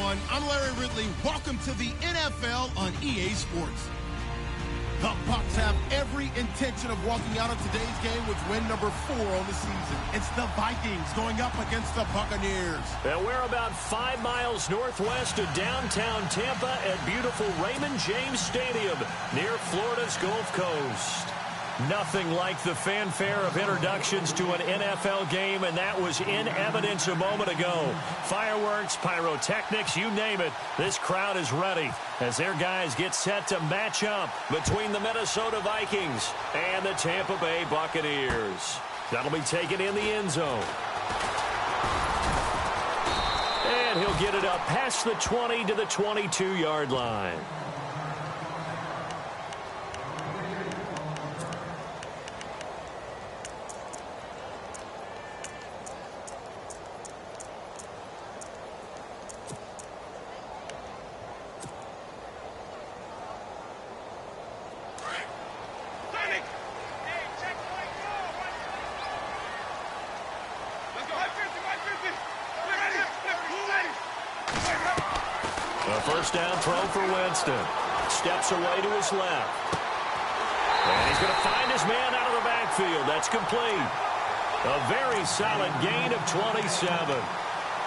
everyone. I'm Larry Ridley. Welcome to the NFL on EA Sports. The Bucs have every intention of walking out of today's game with win number 4 on the season. It's the Vikings going up against the Buccaneers. And we're about 5 miles northwest of downtown Tampa at beautiful Raymond James Stadium near Florida's Gulf Coast. Nothing like the fanfare of introductions to an NFL game, and that was in evidence a moment ago. Fireworks, pyrotechnics, you name it. This crowd is ready as their guys get set to match up between the Minnesota Vikings and the Tampa Bay Buccaneers. That'll be taken in the end zone. And he'll get it up past the 20 to the 22-yard line. First down throw for Winston. Steps away to his left. And he's going to find his man out of the backfield. That's complete. A very solid gain of 27.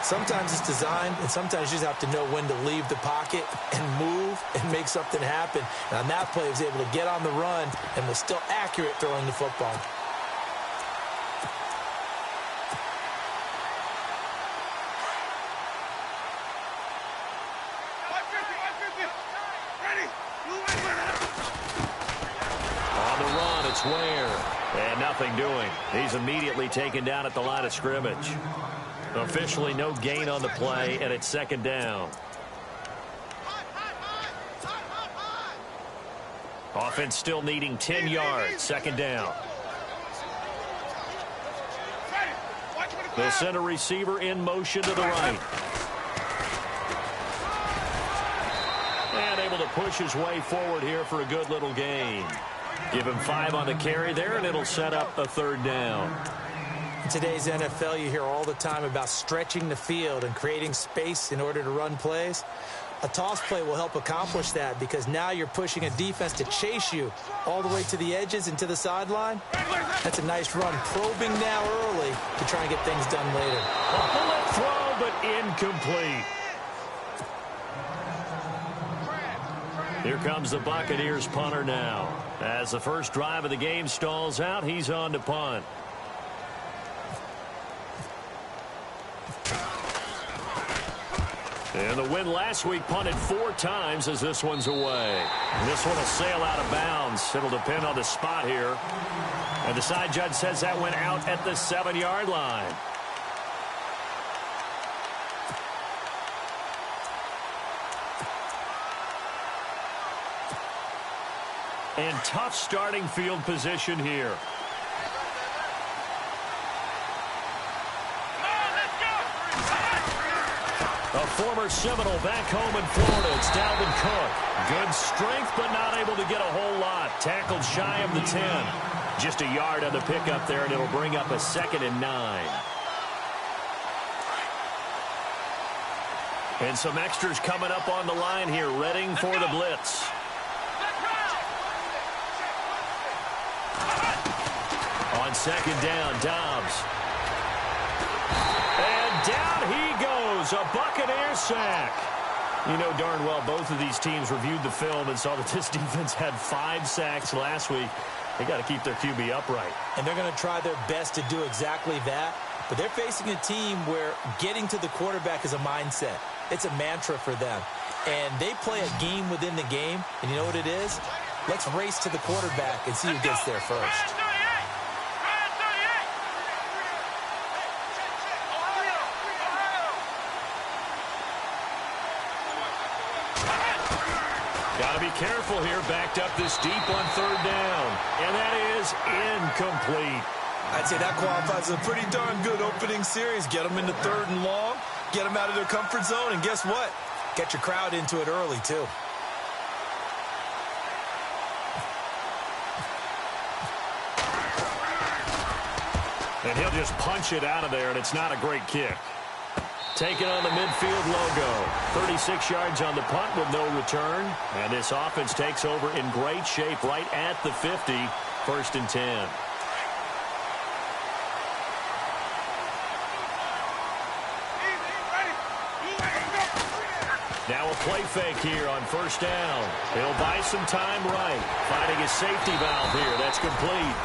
Sometimes it's designed, and sometimes you just have to know when to leave the pocket and move and make something happen. And on that play, he was able to get on the run and was still accurate throwing the football. And nothing doing. He's immediately taken down at the line of scrimmage. Officially no gain on the play, and it's second down. Offense still needing 10 yards. Second down. They'll send a receiver in motion to the right. And able to push his way forward here for a good little gain. Give him 5 on the carry there, and it'll set up a third down. In today's NFL, you hear all the time about stretching the field and creating space in order to run plays. A toss play will help accomplish that because now you're pushing a defense to chase you all the way to the edges and to the sideline. That's a nice run, probing now early to try and get things done later. A bullet throw, but incomplete. Here comes the Buccaneers punter now. As the first drive of the game stalls out, he's on to punt. And the win last week punted 4 times as this one's away. And this one will sail out of bounds. It'll depend on the spot here. And the side judge says that went out at the 7-yard line. And tough starting field position here. A former Seminole back home in Florida. It's Dalvin Cook. Good strength, but not able to get a whole lot. Tackled shy of the 10. Just a yard on the pickup there, and it'll bring up a 2nd and 9. And some extras coming up on the line here, readying for the blitz. On second down, Dobbs. And down he goes, a Buccaneer sack. You know darn well both of these teams reviewed the film and saw that this defense had 5 sacks last week. They got to keep their QB upright. And they're going to try their best to do exactly that. But they're facing a team where getting to the quarterback is a mindset. It's a mantra for them. And they play a game within the game. And you know what it is? Let's race to the quarterback and see who gets there first. Got to be careful here, backed up this deep on third down. And that is incomplete. I'd say that qualifies as a pretty darn good opening series. Get them into 3rd and long, get them out of their comfort zone, and guess what? Get your crowd into it early, too. And he'll just punch it out of there, and it's not a great kick. Taking on the midfield logo. 36 yards on the punt with no return. And this offense takes over in great shape right at the 50. 1st and 10. Now a play fake here on 1st down. He'll buy some time right. Finding his safety valve here. That's complete.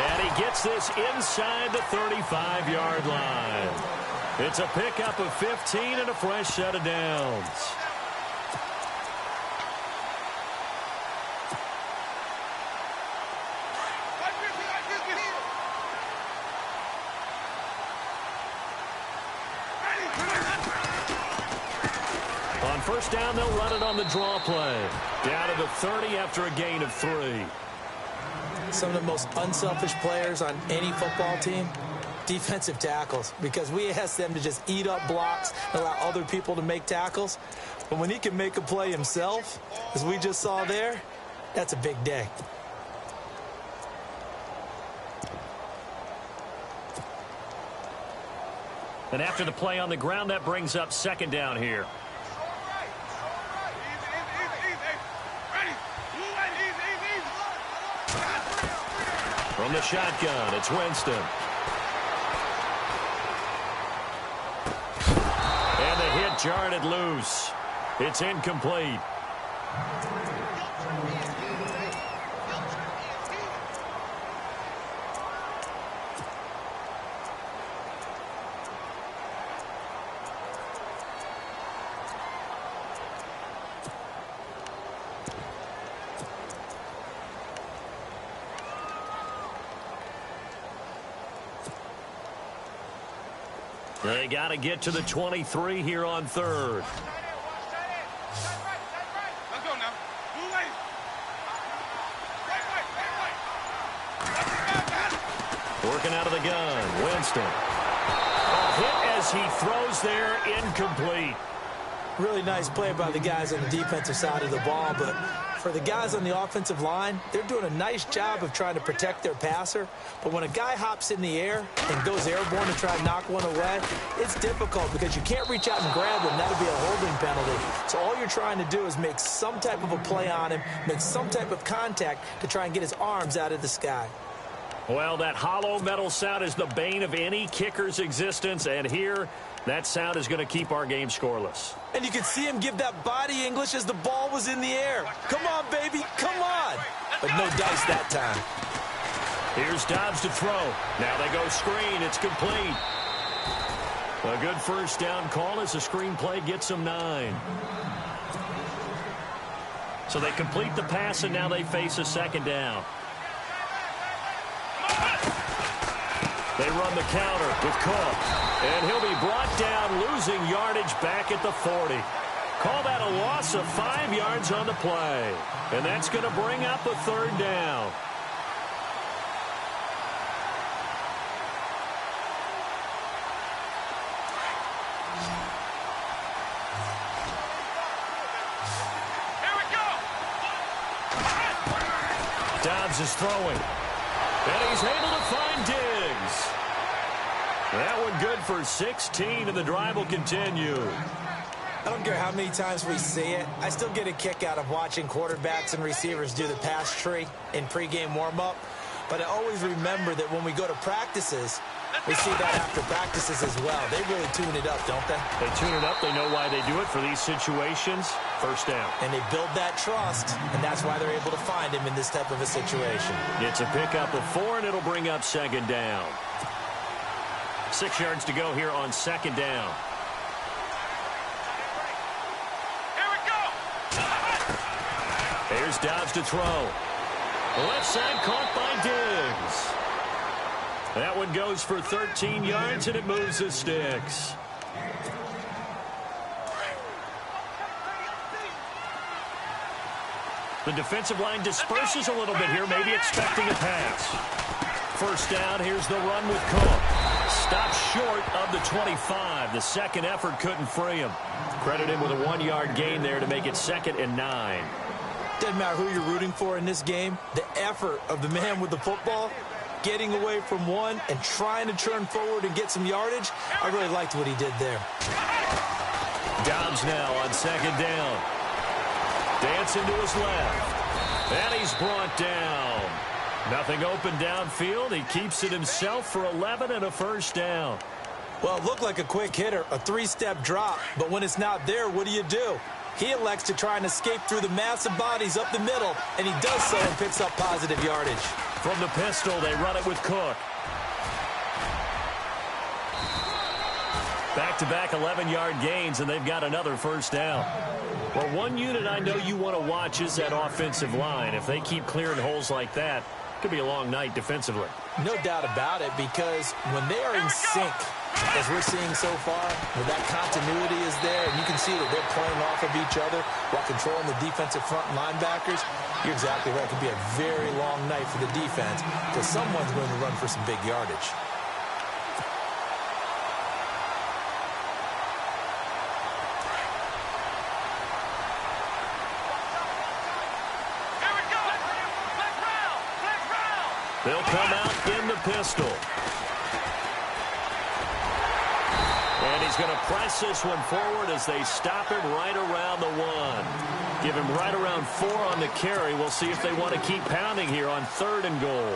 And he gets this inside the 35-yard line. It's a pickup of 15 and a fresh set of downs. On 1st down, they'll run it on the draw play. Down to the 30 after a gain of 3. Some of the most unselfish players on any football team, defensive tackles, because we ask them to just eat up blocks and allow other people to make tackles. But when he can make a play himself, as we just saw there, that's a big day. And after the play on the ground, that brings up 2nd down here. From the shotgun, it's Winston. And the hit jarred it loose. It's incomplete. They got to get to the 23 here on 3rd. Working out of the gun, Winston. A hit as he throws there, incomplete. Really nice play by the guys on the defensive side of the ball, but for the guys on the offensive line, they're doing a nice job of trying to protect their passer. But when a guy hops in the air and goes airborne to try and knock one away, it's difficult because you can't reach out and grab him. That'll be a holding penalty. So all you're trying to do is make some type of a play on him, make some type of contact to try and get his arms out of the sky. Well, that hollow metal sound is the bane of any kicker's existence, and here that sound is going to keep our game scoreless. And you can see him give that body English as the ball was in the air. Come on, baby, come on. But no dice that time. Here's Dobbs to throw. Now they go screen. It's complete. A good 1st down call as the screen play gets them 9. So they complete the pass, and now they face a 2nd down. They run the counter with Cook. And he'll be brought down, losing yardage back at the 40. Call that a loss of 5 yards on the play. And that's going to bring up a 3rd down. Dobbs is throwing. And he's able to find Diggs. That one good for 16, and the drive will continue. I don't care how many times we see it. I still get a kick out of watching quarterbacks and receivers do the pass tree in pregame warm-up. But I always remember that when we go to practices, we see that after practices as well. They really tune it up, don't they? They tune it up. They know why they do it for these situations. 1st down. And they build that trust, and that's why they're able to find him in this type of a situation. It's a pickup of 4, and it'll bring up 2nd down. 6 yards to go here on 2nd down. Here we go. Here's Dobbs to throw. The left side caught by Diggs. That one goes for 13 yards, and it moves the sticks. The defensive line disperses a little bit here, maybe expecting a pass. 1st down, here's the run with Cook. Stopped short of the 25. The 2nd effort couldn't free him. Credit him with a 1-yard gain there to make it 2nd and 9. Doesn't matter who you're rooting for in this game. The effort of the man with the football, getting away from one and trying to turn forward and get some yardage, I really liked what he did there. Dobbs now on second down. Dancing to his left. And he's brought down. Nothing open downfield. He keeps it himself for 11 and a first down. Well, it looked like a quick hitter, a three-step drop. But when it's not there, what do? He elects to try and escape through the massive bodies up the middle, and he does so and picks up positive yardage. From the pistol, they run it with Cook. Back-to-back 11-yard gains, and they've got another first down. Well, one unit I know you want to watch is that offensive line. If they keep clearing holes like that, it could be a long night defensively. No doubt about it, because when they are in sync, as we're seeing so far, where that continuity is there, and you can see that they're playing off of each other while controlling the defensive front linebackers, you're exactly right. It could be a very long night for the defense because someone's going to run for some big yardage. They'll come out in the pistol. And he's going to press this one forward as they stop him right around the 1. Give him right around 4 on the carry. We'll see if they want to keep pounding here on 3rd and goal.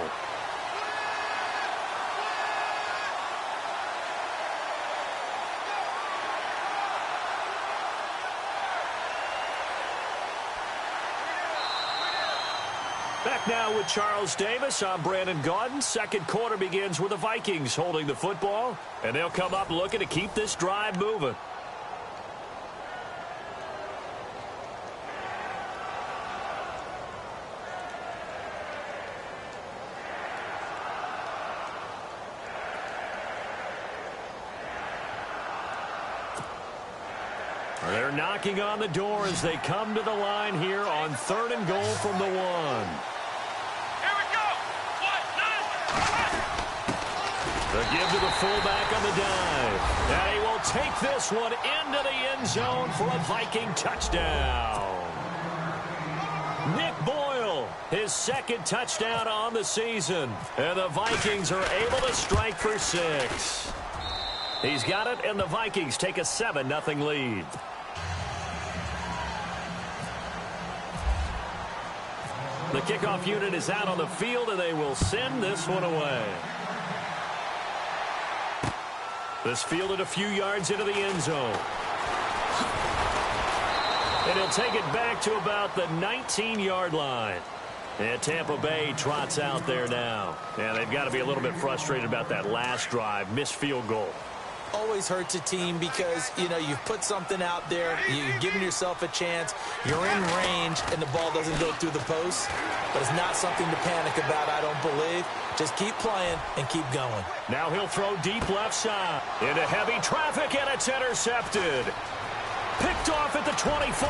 Back now with Charles Davis. I'm Brandon Gaudin. Second quarter begins with the Vikings holding the football, and they'll come up looking to keep this drive moving. They're knocking on the door as they come to the line here on 3rd and goal from the 1. The give to the fullback on the dive. And he will take this one into the end zone for a Viking touchdown. Nick Boyle, his 2nd touchdown on the season. And the Vikings are able to strike for 6. He's got it, and the Vikings take a 7-0 lead. The kickoff unit is out on the field, and they will send this one away. This fielded a few yards into the end zone. And he'll take it back to about the 19-yard line. And Tampa Bay trots out there now. And they've got to be a little bit frustrated about that last drive, missed field goal. Always hurts a team because, you've put something out there, you've given yourself a chance, you're in range, and the ball doesn't go through the post. But it's not something to panic about, I don't believe. Just keep playing and keep going. Now he'll throw deep left side into heavy traffic, and it's intercepted. Picked off at the 24.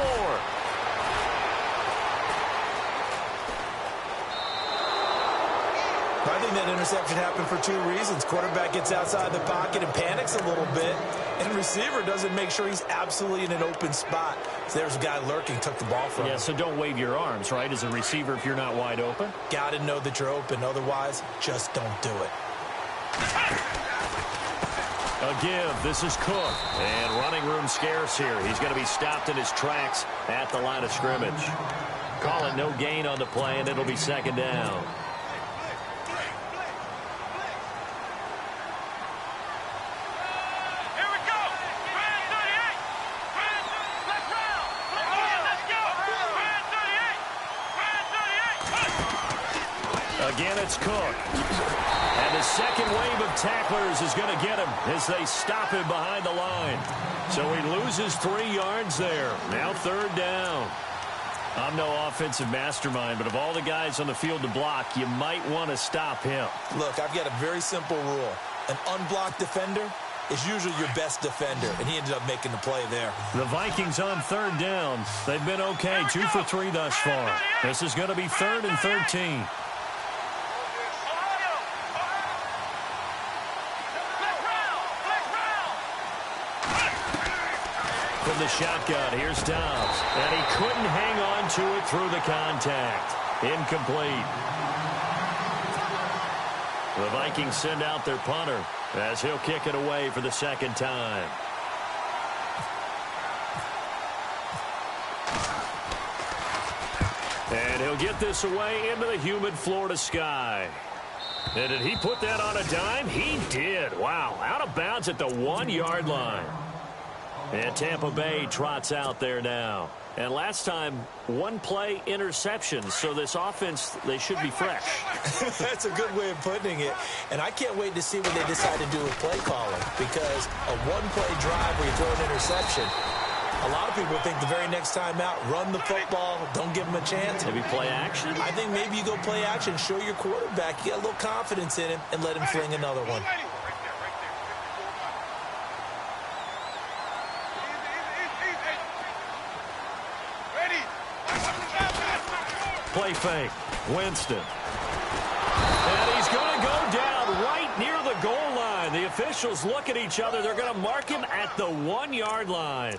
I think that interception happened for 2 reasons. Quarterback gets outside the pocket and panics a little bit, and receiver doesn't make sure he's absolutely in an open spot. So there's a guy lurking, took the ball from him. Yeah, so don't wave your arms, right, as a receiver if you're not wide open. Got to know that you're open. Otherwise, just don't do it. A give. This is Cook. And running room scarce here. He's going to be stopped in his tracks at the line of scrimmage. Call it no gain on the play, and it'll be 2nd down. Again, it's Cook. And the second wave of tacklers is going to get him as they stop him behind the line. So he loses 3 yards there. Now 3rd down. I'm no offensive mastermind, but of all the guys on the field to block, you might want to stop him. Look, I've got a very simple rule. An unblocked defender is usually your best defender, and he ended up making the play there. The Vikings on 3rd down. They've been okay, 2 for 3 thus far. This is going to be 3rd and 13. From the shotgun, here's Dobbs. And he couldn't hang on to it through the contact. Incomplete. The Vikings send out their punter as he'll kick it away for the 2nd time. he'll get this away into the humid Florida sky. And did he put that on a dime? He did. Wow, out of bounds at the 1-yard line. And Tampa Bay trots out there now. And last time, 1-play interception. So this offense, they should be fresh. That's a good way of putting it. And I can't wait to see what they decide to do with play calling. Because a 1-play drive where you throw an interception, a lot of people think the very next time out, run the football, don't give them a chance. Maybe play action? I think maybe you go play action, show your quarterback, you got a little confidence in him, and let him fling another one. Play fake. Winston. And he's going to go down right near the goal line. The officials look at each other. They're going to mark him at the 1-yard line.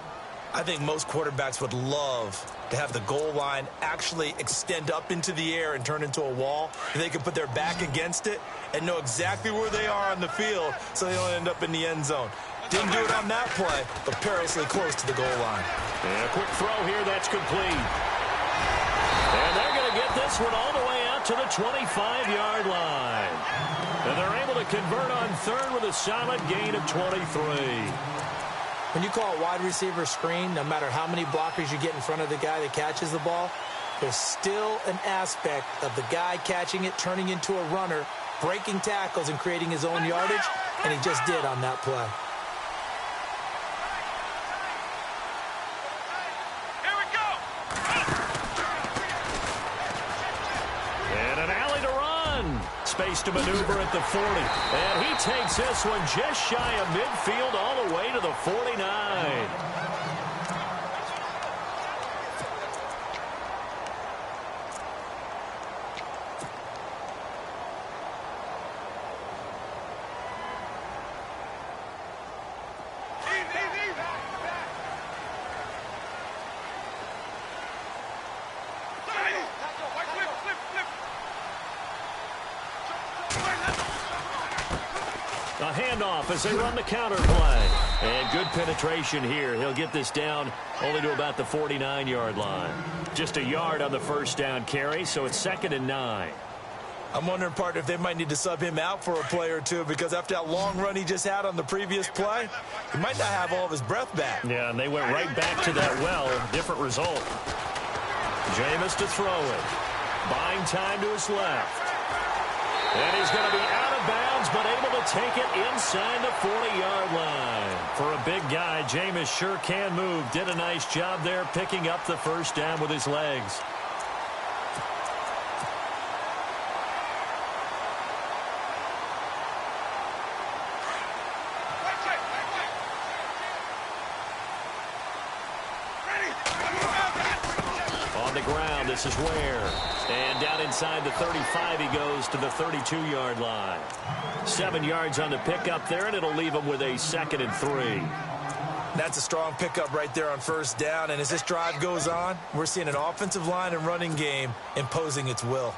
I think most quarterbacks would love to have the goal line actually extend up into the air and turn into a wall. And they can put their back against it and know exactly where they are on the field so they don't end up in the end zone. Didn't do it on that play, but perilously close to the goal line. And a quick throw here. That's complete. And they're going to get this one all the way out to the 25-yard line. And they're able to convert on third with a solid gain of 23. When you call a wide receiver screen, no matter how many blockers you get in front of the guy that catches the ball, there's still an aspect of the guy catching it, turning into a runner, breaking tackles and creating his own yardage, and he just did on that play. Space to maneuver at the 40. And he takes this one just shy of midfield all the way to the 49. A handoff as they run the counter play. And good penetration here. He'll get this down only to about the 49-yard line. Just a yard on the first down carry, so it's 2nd and 9. I'm wondering, partner, if they might need to sub him out for a play or two, because after that long run he just had on the previous play, he might not have all of his breath back. Yeah, and they went right back to that well. Different result. Jameis to throw it. Buying time to his left. And he's going to be out of bounds, but able to take it inside the 40-yard line. For a big guy, Jameis sure can move. Did a nice job there picking up the first down with his legs. On the ground, this is Ware. And down inside the 35, he goes to the 32-yard line. 7 yards on the pickup there, and it'll leave him with a 2nd and 3. That's a strong pickup right there on first down. And as this drive goes on, we're seeing an offensive line and running game imposing its will.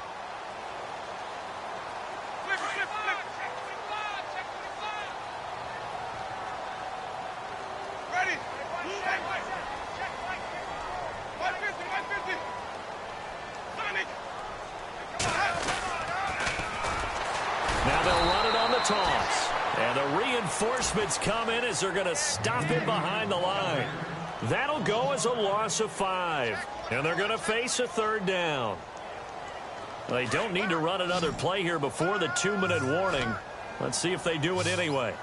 Now they'll run it on the toss. And the reinforcements come in as they're going to stop him behind the line. That'll go as a loss of 5. And they're going to face a 3rd down. They don't need to run another play here before the 2-minute warning. Let's see if they do it anyway.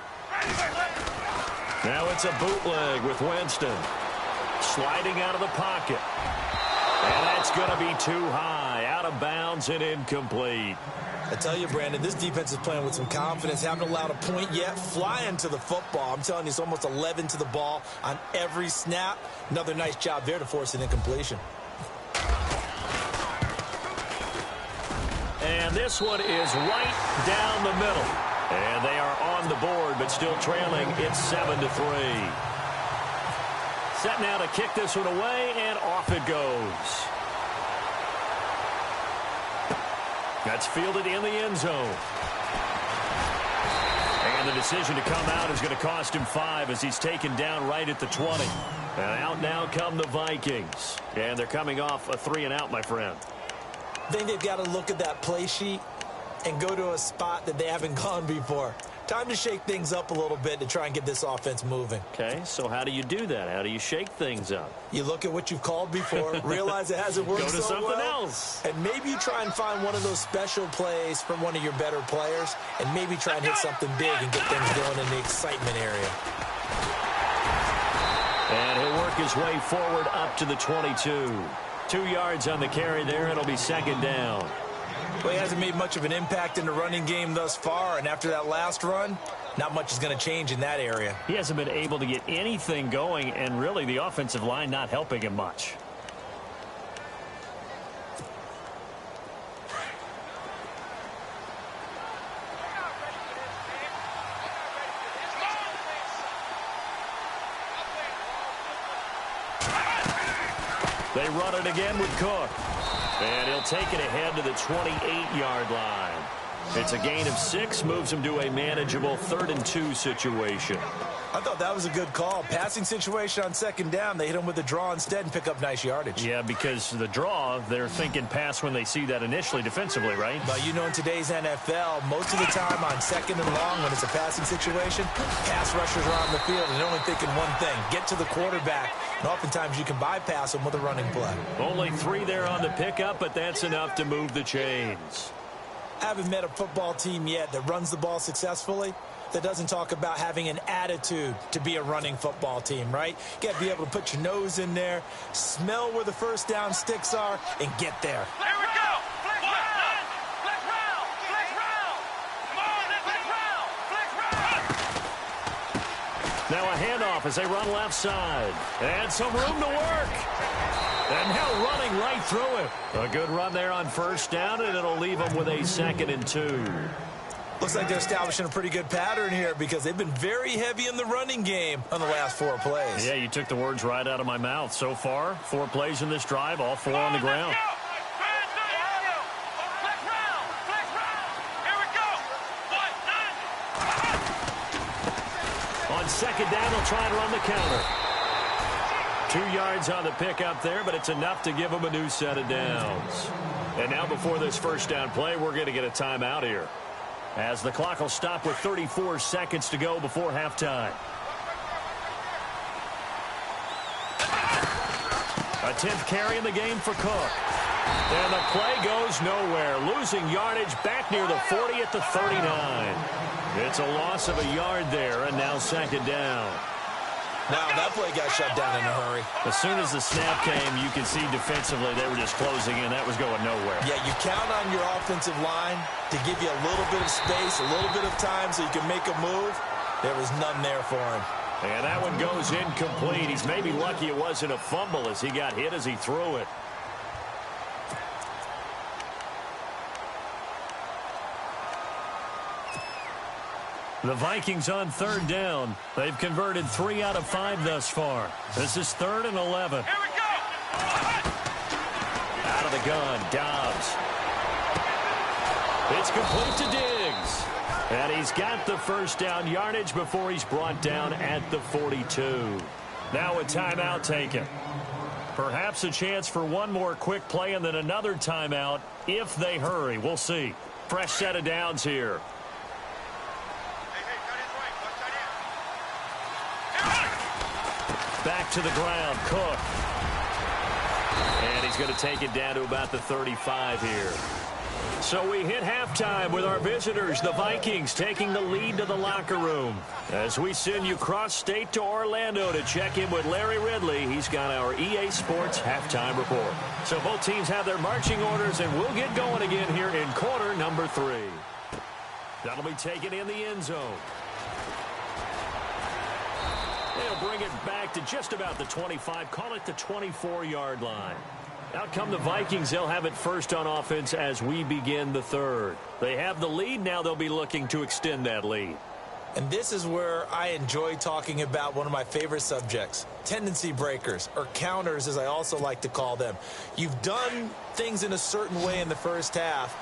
Now it's a bootleg with Winston. Sliding out of the pocket. And that's going to be too high. Out of bounds and incomplete. I tell you, Brandon, this defense is playing with some confidence. Haven't allowed a point yet. Flying to the football. I'm telling you, it's almost 11 to the ball on every snap. Another nice job there to force an incompletion. And this one is right down the middle. And they are on the board, but still trailing. It's 7-3. Set now to kick this one away, and off it goes. That's fielded in the end zone. And the decision to come out is going to cost him 5 as he's taken down right at the 20. And out now come the Vikings. And they're coming off a 3-and-out, my friend. I think they've got to look at that play sheet and go to a spot that they haven't gone before. Time to shake things up a little bit to try and get this offense moving. Okay, so how do you do that? How do you shake things up? You look at what you've called before, realize it hasn't worked Go to so something well, else. and maybe you try and find one of those special plays from one of your better players, and maybe try and hit something big and get things going in the excitement area. And he'll work his way forward up to the 22. 2 yards on the carry there. It'll be second down. Well, he hasn't made much of an impact in the running game thus far, and after that last run, not much is going to change in that area. He hasn't been able to get anything going, and really the offensive line not helping him much. They run it again with Cook. And he'll take it ahead to the 28-yard line. It's a gain of 6, moves him to a manageable 3rd and 2 situation. I thought that was a good call. Passing situation on second down. They hit him with a draw instead and pick up nice yardage. Yeah, because the draw, they're thinking pass when they see that initially defensively, right? But you know, in today's NFL, most of the time on second and long, when it's a passing situation, pass rushers are on the field and they're only thinking one thing, get to the quarterback. And oftentimes you can bypass them with a running play. Only 3 there on the pickup, but that's enough to move the chains. I haven't met a football team yet that runs the ball successfully that doesn't talk about having an attitude to be a running football team, right? You got to be able to put your nose in there, smell where the first down sticks are, and get there. Here we go. Flex round. Flex round. Flex round. Come on, let's flex round. Flex round. Now a handoff as they run left side. And some room to work. And now running right through it. A good run there on first down, and it'll leave them with a 2nd and 2. Looks like they're establishing a pretty good pattern here because they've been very heavy in the running game on the last 4 plays. Yeah, you took the words right out of my mouth. So far, 4 plays in this drive, all 4 on the ground. On second down, they'll try and run the counter. 2 yards on the pickup there, but it's enough to give them a new set of downs. And now before this first down play, we're going to get a timeout here, as the clock will stop with 34 seconds to go before halftime. A 10th carry in the game for Cook. And the play goes nowhere. Losing yardage back near the 40 at the 39. It's a loss of a yard there, and now second down. Wow, that play got shut down in a hurry. As soon as the snap came, you could see defensively they were just closing in. That was going nowhere. Yeah, you count on your offensive line to give you a little bit of space, a little bit of time so you can make a move. There was none there for him. And that one goes incomplete. He's maybe lucky it wasn't a fumble as he got hit as he threw it. The Vikings on third down. They've converted 3 out of 5 thus far. This is 3rd and 11. Here we go. Out of the gun, Dobbs. It's complete to Diggs. And he's got the first down yardage before he's brought down at the 42. Now a timeout taken. Perhaps a chance for one more quick play and then another timeout if they hurry. We'll see. Fresh set of downs here. Back to the ground, Cook. And he's going to take it down to about the 35 here. So we hit halftime with our visitors, the Vikings, taking the lead to the locker room. As we send you cross-state to Orlando to check in with Larry Ridley, he's got our EA Sports halftime report. So both teams have their marching orders, and we'll get going again here in quarter number 3. That'll be taken in the end zone. They'll bring it back to just about the 25, call it the 24-yard line. Out come the Vikings. They'll have it first on offense as we begin the 3rd. They have the lead. Now they'll be looking to extend that lead. And this is where I enjoy talking about one of my favorite subjects, tendency breakers, or counters as I also like to call them. You've done things in a certain way in the first half,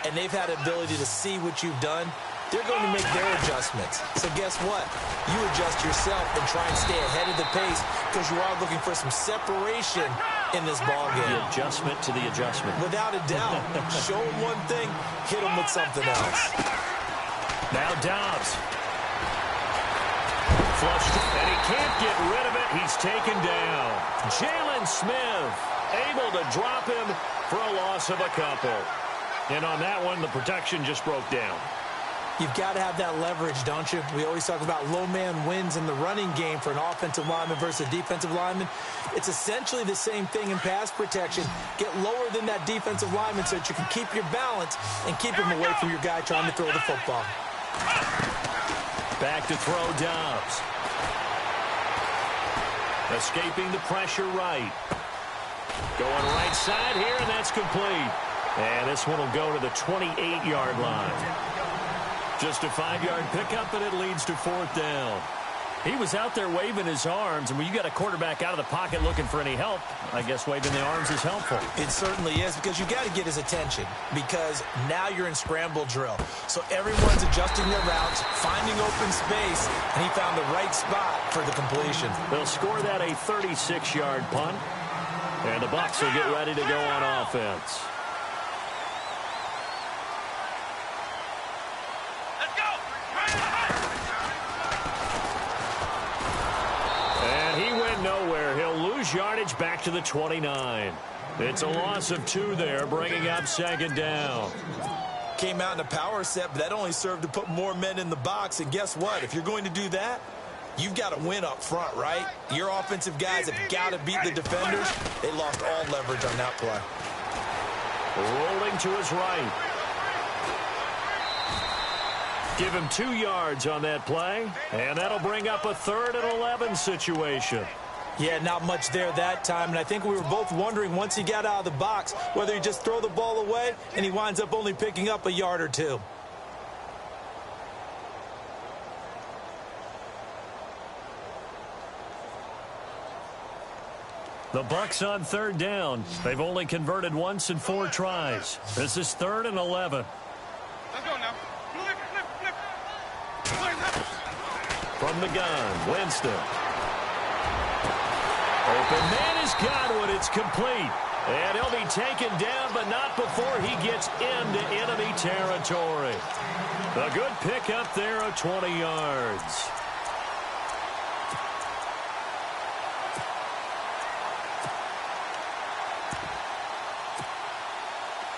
and they've had ability to see what you've done they're going to make their adjustments. So guess what? You adjust yourself and try and stay ahead of the pace because you are looking for some separation in this ball game. The adjustment to the adjustment. Without a doubt. Show them one thing, hit them with something else. Now Dobbs. Flushed, and he can't get rid of it. He's taken down. Jalen Smith able to drop him for a loss of a couple. And on that one, the protection just broke down. You've got to have that leverage, don't you? We always talk about low man wins in the running game for an offensive lineman versus a defensive lineman. It's essentially the same thing in pass protection. Get lower than that defensive lineman so that you can keep your balance and keep him away from your guy trying to throw the football. Back to throw Dobbs. Escaping the pressure right. Going right side here, and that's complete. And this one will go to the 28-yard line. Just a 5-yard pickup, and it leads to 4th down. He was out there waving his arms, and when you got a quarterback out of the pocket looking for any help, I guess waving the arms is helpful. It certainly is, because you got to get his attention, because now you're in scramble drill. So everyone's adjusting their routes, finding open space, and he found the right spot for the completion. They'll score that a 36-yard punt, and the Bucs will get ready to go on offense. Nowhere. He'll lose yardage back to the 29. It's a loss of 2 there, bringing up 2nd down. Came out in a power set, but that only served to put more men in the box. And guess what? If you're going to do that, you've got to win up front, right? Your offensive guys have got to beat the defenders. They lost all leverage on that play. Rolling to his right. Give him 2 yards on that play, and that'll bring up a 3rd and 11 situation. Yeah, not much there that time, and I think we were both wondering once he got out of the box whether he just throw the ball away, and he winds up only picking up a yard or 2. The Bucs on 3rd down. They've only converted once in 4 tries. This is 3rd and 11. Let's go now. From the gun, Winston. Open man is Godwin. It's complete. And he'll be taken down, but not before he gets into enemy territory. A good pickup there of 20 yards.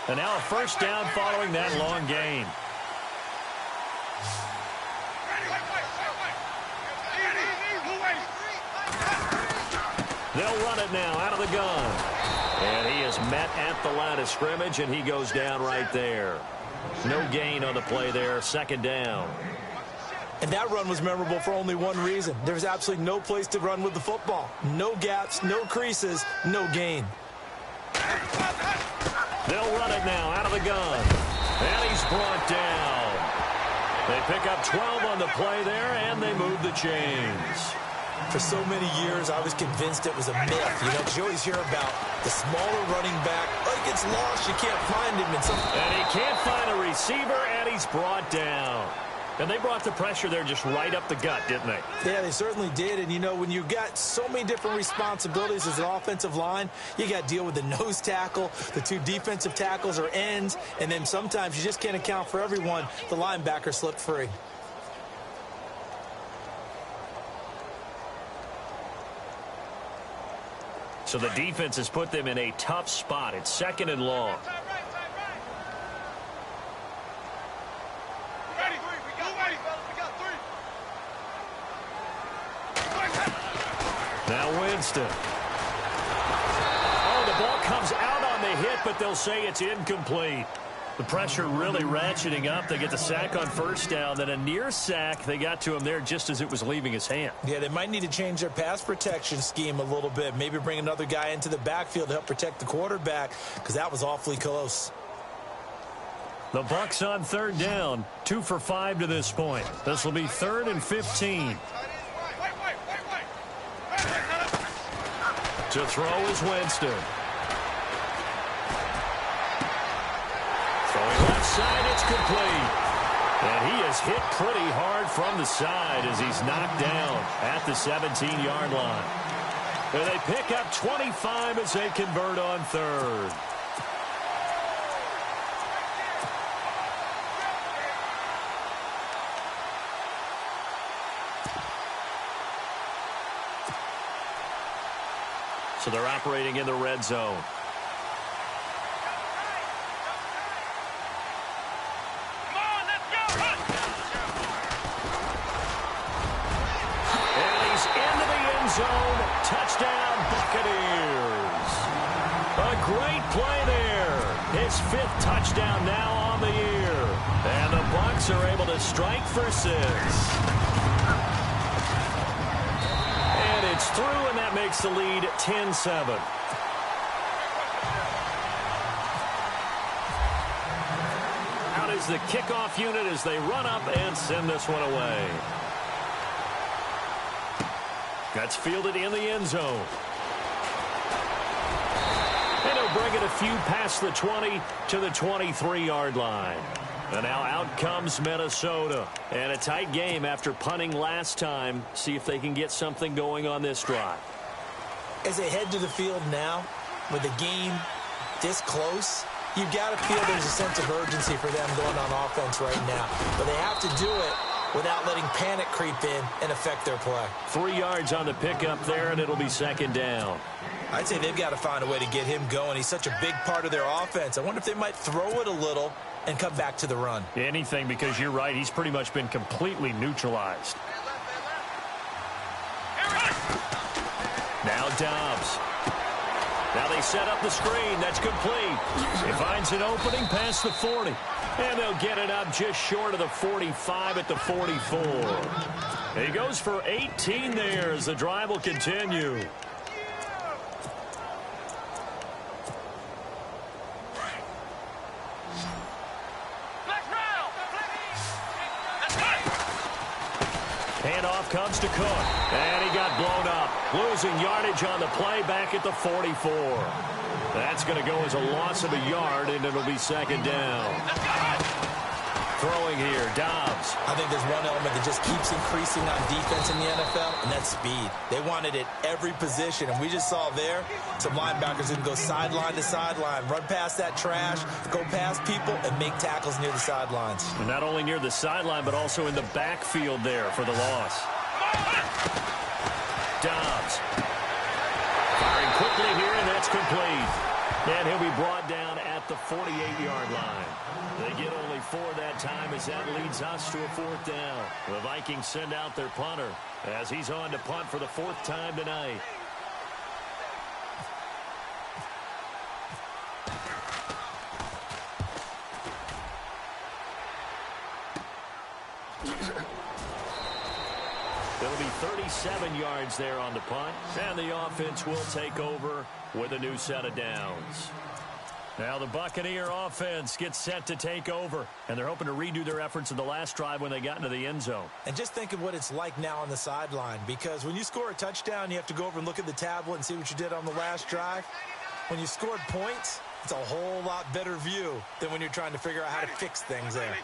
And now a 1st down following that long gain. They'll run it now out of the gun. And he is met at the line of scrimmage, and he goes down right there. No gain on the play there, 2nd down. And that run was memorable for only one reason. There was absolutely no place to run with the football. No gaps, no creases, no gain. They'll run it now out of the gun. And he's brought down. They pick up 12 on the play there, and they move the chains. For so many years, I was convinced it was a myth, because you always hear about the smaller running back. Oh, he gets lost, you can't find him. And he can't find a receiver, and he's brought down. And they brought the pressure there just right up the gut, didn't they? Yeah, they certainly did. And, when you've got so many different responsibilities as an offensive line, you got to deal with the nose tackle, the 2 defensive tackles or ends, and then sometimes you just can't account for everyone. The linebacker slipped free. So the defense has put them in a tough spot. It's 2nd and long. Now Winston. Oh, the ball comes out on the hit, but they'll say it's incomplete. The pressure really ratcheting up. They get the sack on 1st down. Then a near sack. They got to him there just as it was leaving his hand. Yeah, they might need to change their pass protection scheme a little bit. Maybe bring another guy into the backfield to help protect the quarterback, because that was awfully close. The Bucs on 3rd down. 2 for 5 to this point. This will be 3rd and 15. To throw is Winston. Throwing left side, it's complete. And he is hit pretty hard from the side as he's knocked down at the 17-yard line. And they pick up 25 as they convert on third. So they're operating in the red zone. Zone, touchdown, Buccaneers. A great play there. His 5th touchdown now on the year. And the Bucs are able to strike for 6. And it's through, and that makes the lead 10-7. Out is the kickoff unit as they run up and send this one away. That's fielded in the end zone. And he'll bring it a few past the 20 to the 23-yard line. And now out comes Minnesota. And a tight game after punting last time. See if they can get something going on this drive. As they head to the field now, with the game this close, you've got to feel there's a sense of urgency for them going on offense right now. But they have to do it without letting panic creep in and affect their play. 3 yards on the pickup there, and it'll be second down. I'd say they've got to find a way to get him going. He's such a big part of their offense. I wonder if they might throw it a little and come back to the run. Anything, because you're right. He's pretty much been completely neutralized. Now Dobbs. Now they set up the screen. That's complete. He finds an opening past the 40. And they'll get it up just short of the 45 at the 44. He goes for 18 there as the drive will continue. Handoff comes to Cook. And he got blown up. Losing yardage on the play back at the 44. That's going to go as a loss of a yard, and it'll be second down. Throwing here, Dobbs. I think there's one element that just keeps increasing on defense in the NFL, and that's speed. They want it at every position, and we just saw there some linebackers who can go sideline to sideline, run past that trash, go past people, and make tackles near the sidelines. And not only near the sideline, but also in the backfield there for the loss. Dobbs. Firing quickly here, and that's complete. And he'll be brought down at the 48-yard line. They get only 4 that time as that leads us to a 4th down. The Vikings send out their punter as he's on to punt for the 4th time tonight. It'll be 37 yards there on the punt, and the offense will take over with a new set of downs. Now the Buccaneer offense gets set to take over, and they're hoping to redo their efforts in the last drive when they got into the end zone. And just think of what it's like now on the sideline, because when you score a touchdown, you have to go over and look at the tablet and see what you did on the last drive. When you scored points, it's a whole lot better view than when you're trying to figure out how to fix things there.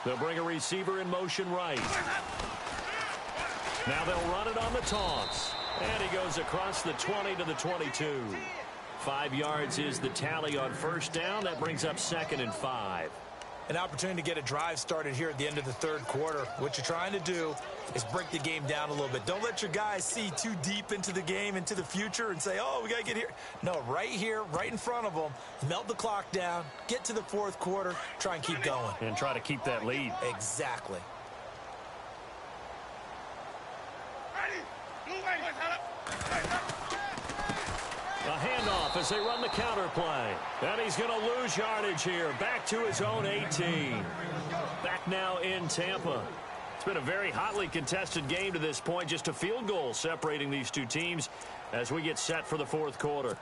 They'll bring a receiver in motion right. Now they'll run it on the toss. And he goes across the 20 to the 22. 5 yards is the tally on first down. That brings up 2nd and 5. An opportunity to get a drive started here at the end of the 3rd quarter. What you're trying to do is break the game down a little bit. Don't let your guys see too deep into the game, into the future, and say, oh, we got to get here. No, right here, right in front of them, melt the clock down, get to the 4th quarter, try and keep going. And try to keep that lead. Exactly. A handoff as they run the counter play. And he's going to lose yardage here. Back to his own 18. Back now in Tampa. It's been a very hotly contested game to this point. Just a field goal separating these two teams as we get set for the 4th quarter.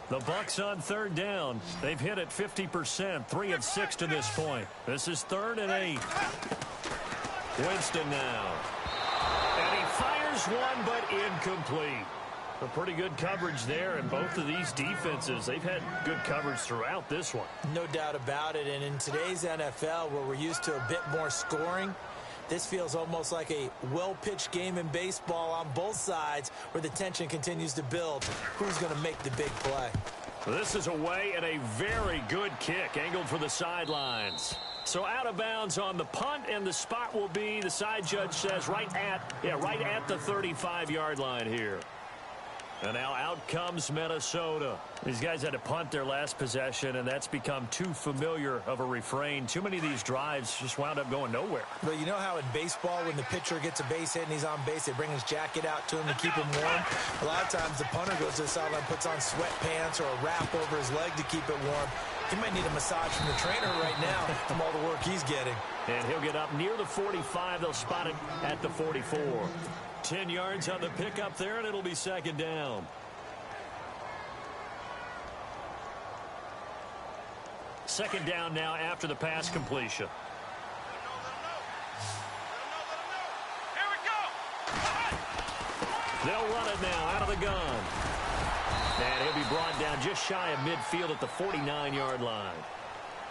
The Bucs on 3rd down. They've hit it 50%, 3 of 6 to this point. This is 3rd and 8. Winston now. And he fires one, but incomplete. A pretty good coverage there, and both of these defenses, they've had good coverage throughout this one. No doubt about it, and in today's NFL, where we're used to a bit more scoring, this feels almost like a well-pitched game in baseball on both sides where the tension continues to build. Who's going to make the big play? This is away and a very good kick, angled for the sidelines. So out of bounds on the punt, and the spot will be, the side judge says, right at the 35-yard line here. And now out comes Minnesota. These guys had to punt their last possession, and that's become too familiar of a refrain. Too many of these drives just wound up going nowhere. But you know how in baseball, when the pitcher gets a base hit and he's on base, they bring his jacket out to him to keep him warm? A lot of times the punter goes to the sideline, puts on sweatpants or a wrap over his leg to keep it warm. He might need a massage from the trainer right now from all the work he's getting. And he'll get up near the 45. They'll spot it at the 44. 10 yards on the pickup there, and it'll be second down. Second down now after the pass completion. Here we go. They'll run it now out of the gun. And he'll be brought down just shy of midfield at the 49-yard line.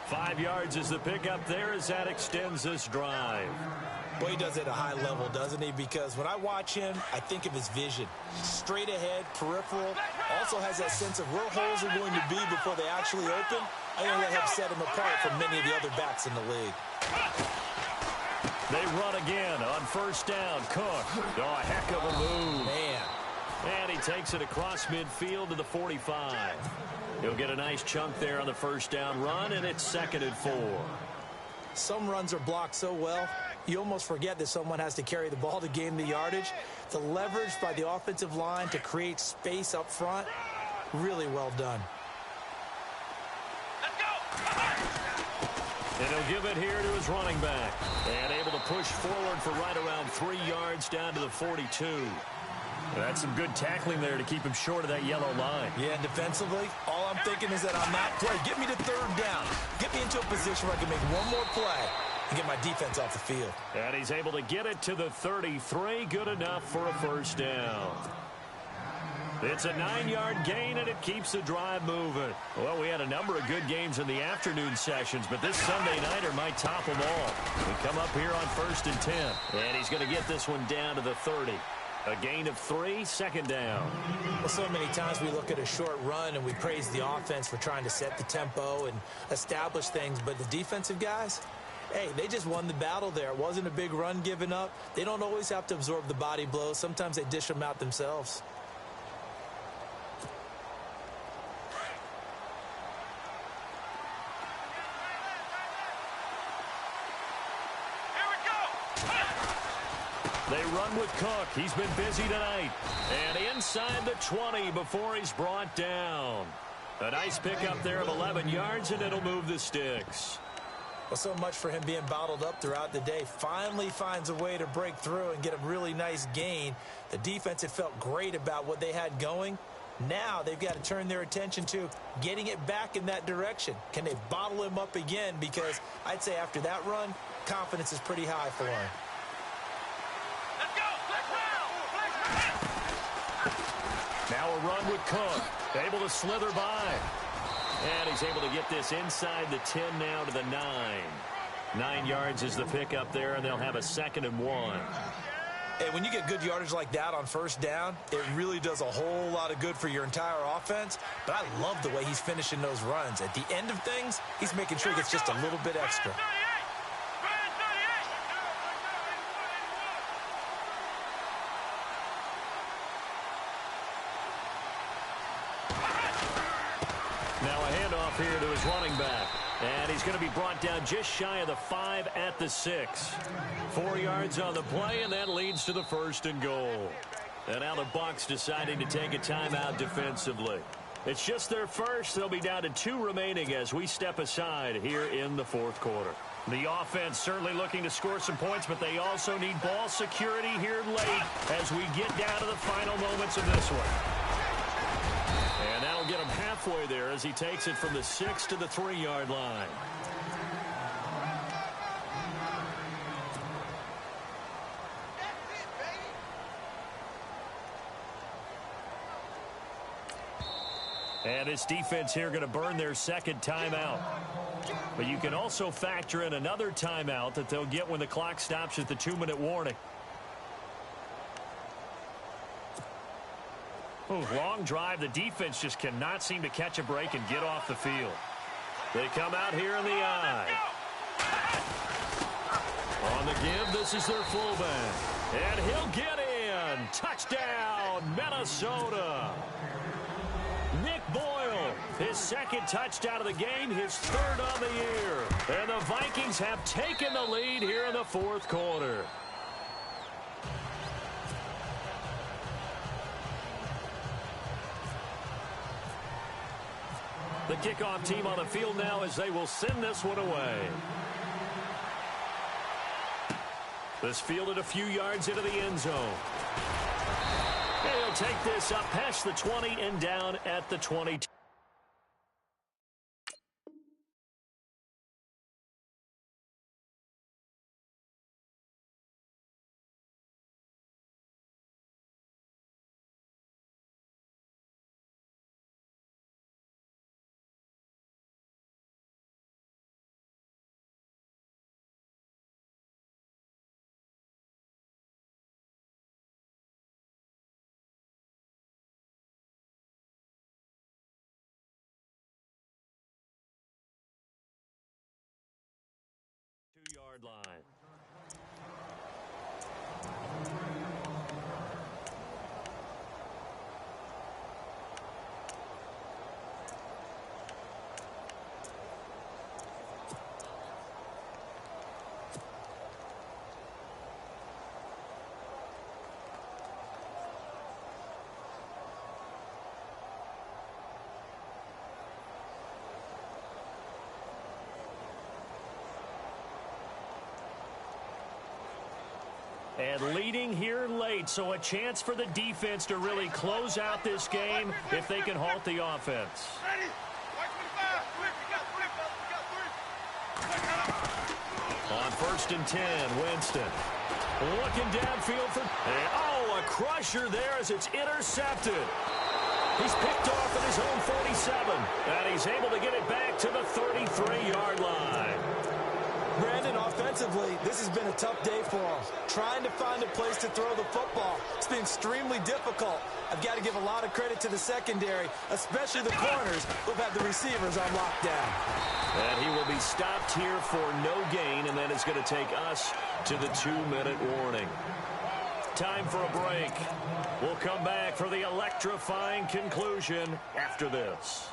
5 yards is the pickup there as that extends this drive. Boy, he does it at a high level, doesn't he? Because when I watch him, I think of his vision. Straight ahead, peripheral, also has that sense of where holes are going to be before they actually open. I think that helps set him apart from many of the other backs in the league. They run again on first down. Cook. Oh, a heck of a move. Man. And he takes it across midfield to the 45. He'll get a nice chunk there on the first down run, and it's 2nd and 4. Some runs are blocked so well, you almost forget that someone has to carry the ball to gain the yardage. The leverage by the offensive line to create space up front, really well done. Let's go. And he'll give it here to his running back. And able to push forward for right around 3 yards down to the 42. That's some good tackling there to keep him short of that yellow line. Yeah, and defensively, all I'm thinking is that on that play, get me to third down. Get me into a position where I can make one more play and get my defense off the field. And he's able to get it to the 33. Good enough for a first down. It's a 9-yard gain, and it keeps the drive moving. Well, we had a number of good games in the afternoon sessions, but this Sunday nighter might top them all. We come up here on 1st and 10, and he's going to get this one down to the 30. A gain of 3, 2nd down. Well, so many times we look at a short run and we praise the offense for trying to set the tempo and establish things, but the defensive guys, hey, they just won the battle there. It wasn't a big run given up. They don't always have to absorb the body blows. Sometimes they dish them out themselves. They run with Cook. He's been busy tonight. And inside the 20 before he's brought down. A nice pickup there of 11 yards, and it'll move the sticks. Well, so much for him being bottled up throughout the day. Finally finds a way to break through and get a really nice gain. The defense had felt great about what they had going. Now they've got to turn their attention to getting it back in that direction. Can they bottle him up again? Because I'd say after that run, confidence is pretty high for him. Now a run with Cook. Able to slither by. And he's able to get this inside the 10 now to the 9. 9 yards is the pickup there, and they'll have a 2nd and 1. Hey, when you get good yardage like that on first down, it really does a whole lot of good for your entire offense. But I love the way he's finishing those runs. At the end of things, he's making sure he gets just a little bit extra. Now a handoff here to his running back. And he's going to be brought down just shy of the 5 at the 6. 4 yards on the play, and that leads to the 1st and goal. And now the Bucs deciding to take a timeout defensively. It's just their first. They'll be down to 2 remaining as we step aside here in the 4th quarter. The offense certainly looking to score some points, but they also need ball security here late as we get down to the final moments of this one. And that'll get him halfway there as he takes it from the 6 to the 3-yard line. And this defense here going to burn their second timeout. But you can also factor in another timeout that they'll get when the clock stops at the 2-minute warning. Ooh, long drive. The defense just cannot seem to catch a break and get off the field. They come out here in the eye. On the give, this is their fullback. And he'll get in. Touchdown, Minnesota. Nick Boyle, his second touchdown of the game, his third on the year. And the Vikings have taken the lead here in the fourth quarter. The kickoff team on the field now as they will send this one away. This fielded a few yards into the end zone. He'll take this up past the 20 and down at the 22. Yard line. And leading here late, so a chance for the defense to really close out this game if they can halt the offense. On 1st and 10, Winston. Looking downfield for... Oh, a crusher there as it's intercepted. He's picked off at his own 47, and he's able to get it back to the 33-yard line. Brandon, offensively, this has been a tough day for him. Trying to find a place to throw the football. It's been extremely difficult. I've got to give a lot of credit to the secondary, especially the corners who've had the receivers on lockdown. And he will be stopped here for no gain, and then it's going to take us to the 2-minute warning. Time for a break. We'll come back for the electrifying conclusion after this.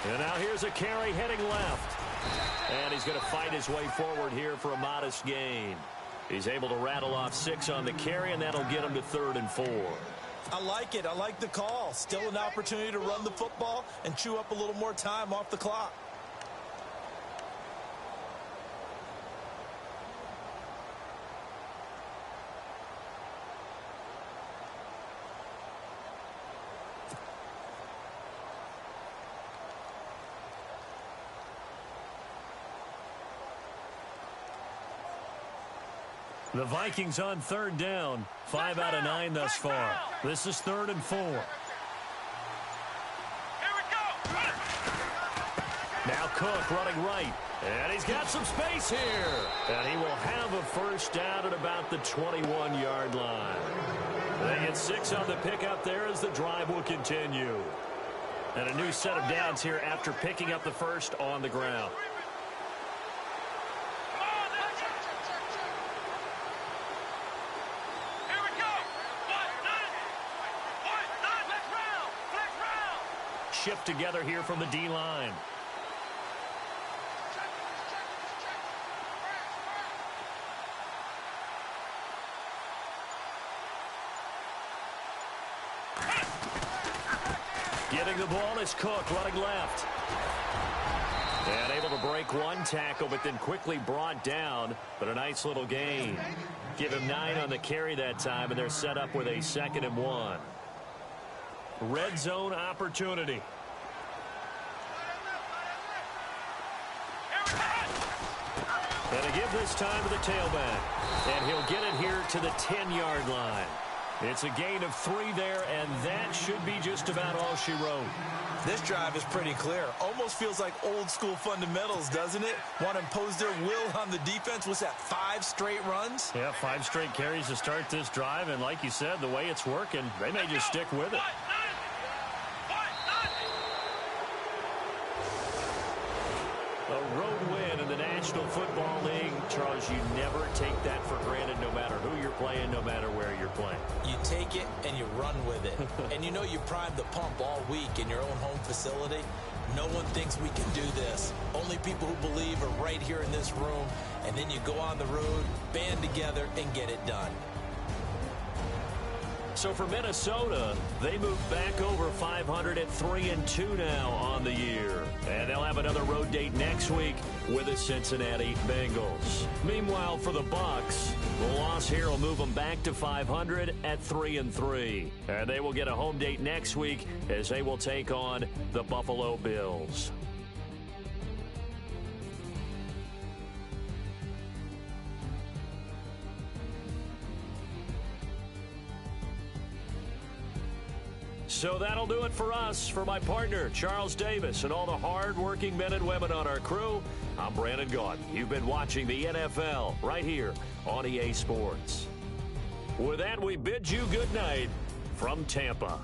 And now here's a carry heading left. And he's going to fight his way forward here for a modest gain. He's able to rattle off 6 on the carry, and that'll get him to 3rd and 4. I like it. I like the call. Still an opportunity to run the football and chew up a little more time off the clock. The Vikings on 3rd down. 5 out of 9 thus far. This is 3rd and 4. Now Cook running right. And he's got some space here. And he will have a first down at about the 21-yard line. They get 6 on the pickup there as the drive will continue. And a new set of downs here after picking up the first on the ground. Shift together here from the D-line. Getting the ball is Cook running left. And able to break one tackle, but then quickly brought down. But a nice little gain. Give him 9 on the carry that time, and they're set up with a 2nd and 1. Red zone opportunity. And a give this time to the tailback. And he'll get it here to the 10-yard line. It's a gain of 3 there, and that should be just about all she wrote. This drive is pretty clear. Almost feels like old school fundamentals, doesn't it? Want to impose their will on the defense. What's that, 5 straight runs? Yeah, 5 straight carries to start this drive, and like you said, the way it's working, they may just stick with it. A road win in the National Football League. Charles, you never take that for granted no matter who you're playing, no matter where you're playing. You take it and you run with it. And you know you primed the pump all week in your own home facility. No one thinks we can do this. Only people who believe are right here in this room. And then you go on the road, band together, and get it done. So for Minnesota, they move back over 500 at 3-2 now on the year. And they'll have another road date next week with the Cincinnati Bengals. Meanwhile, for the Bucs, the loss here will move them back to 500 at 3-3. And they will get a home date next week as they will take on the Buffalo Bills. So that'll do it for us. For my partner, Charles Davis, and all the hard-working men and women on our crew, I'm Brandon Gaudin. You've been watching the NFL right here on EA Sports. With that, we bid you good night from Tampa.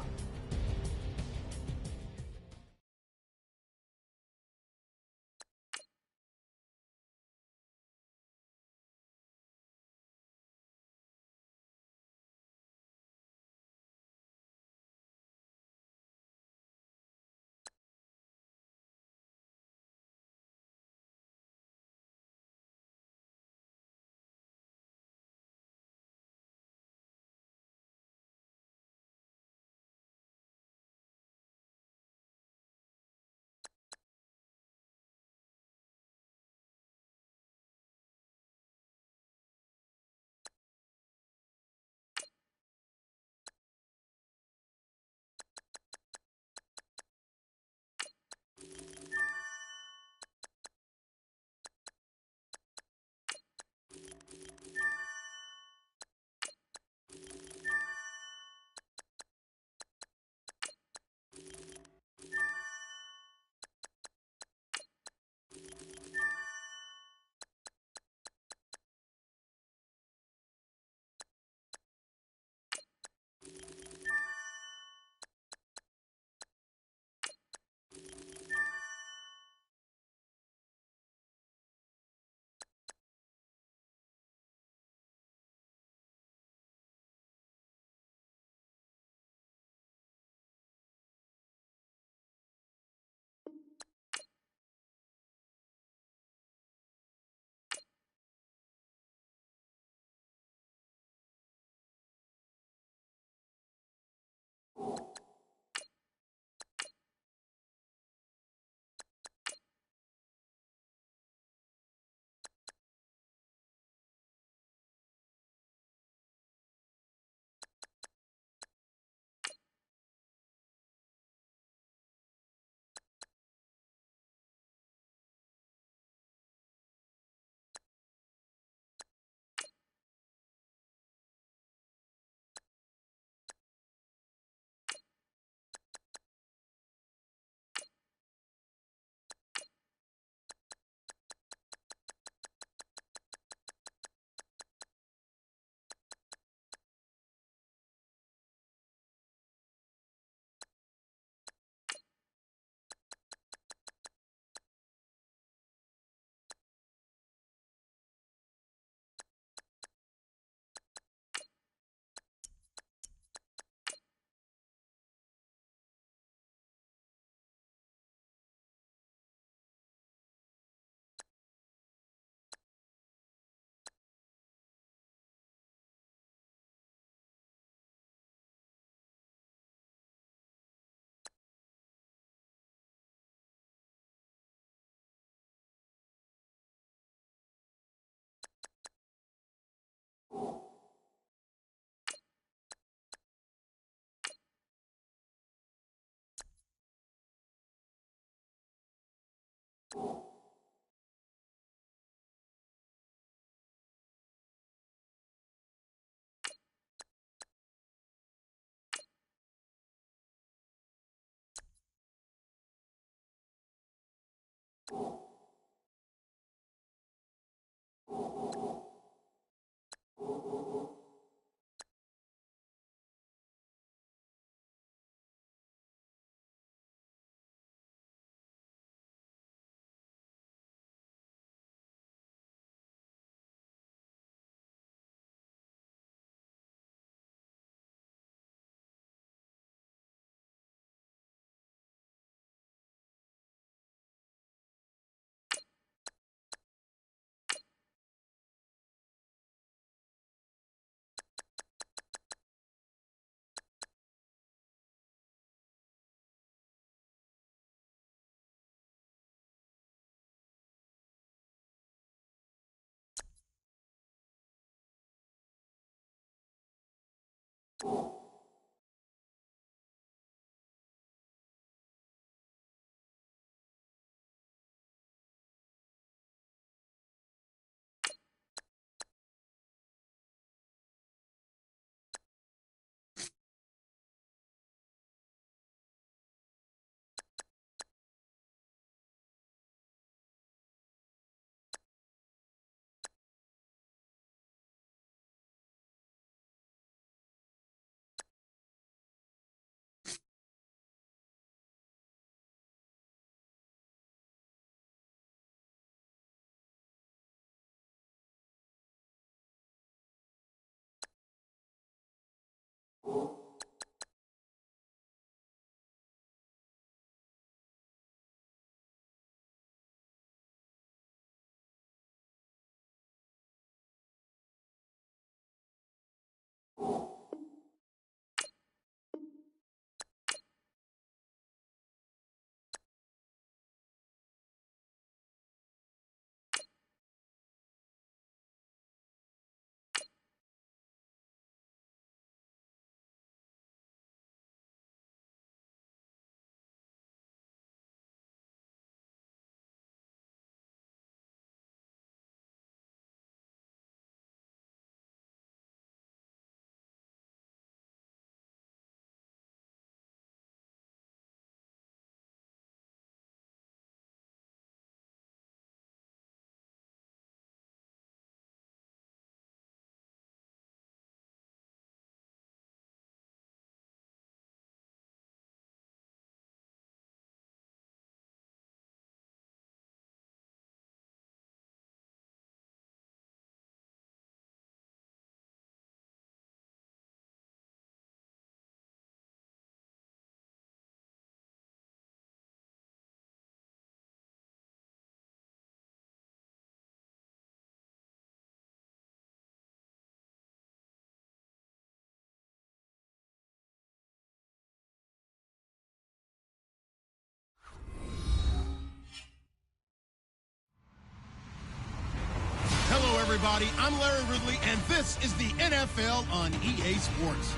everybody. I'm Larry Ridley, and this is the NFL on EA Sports.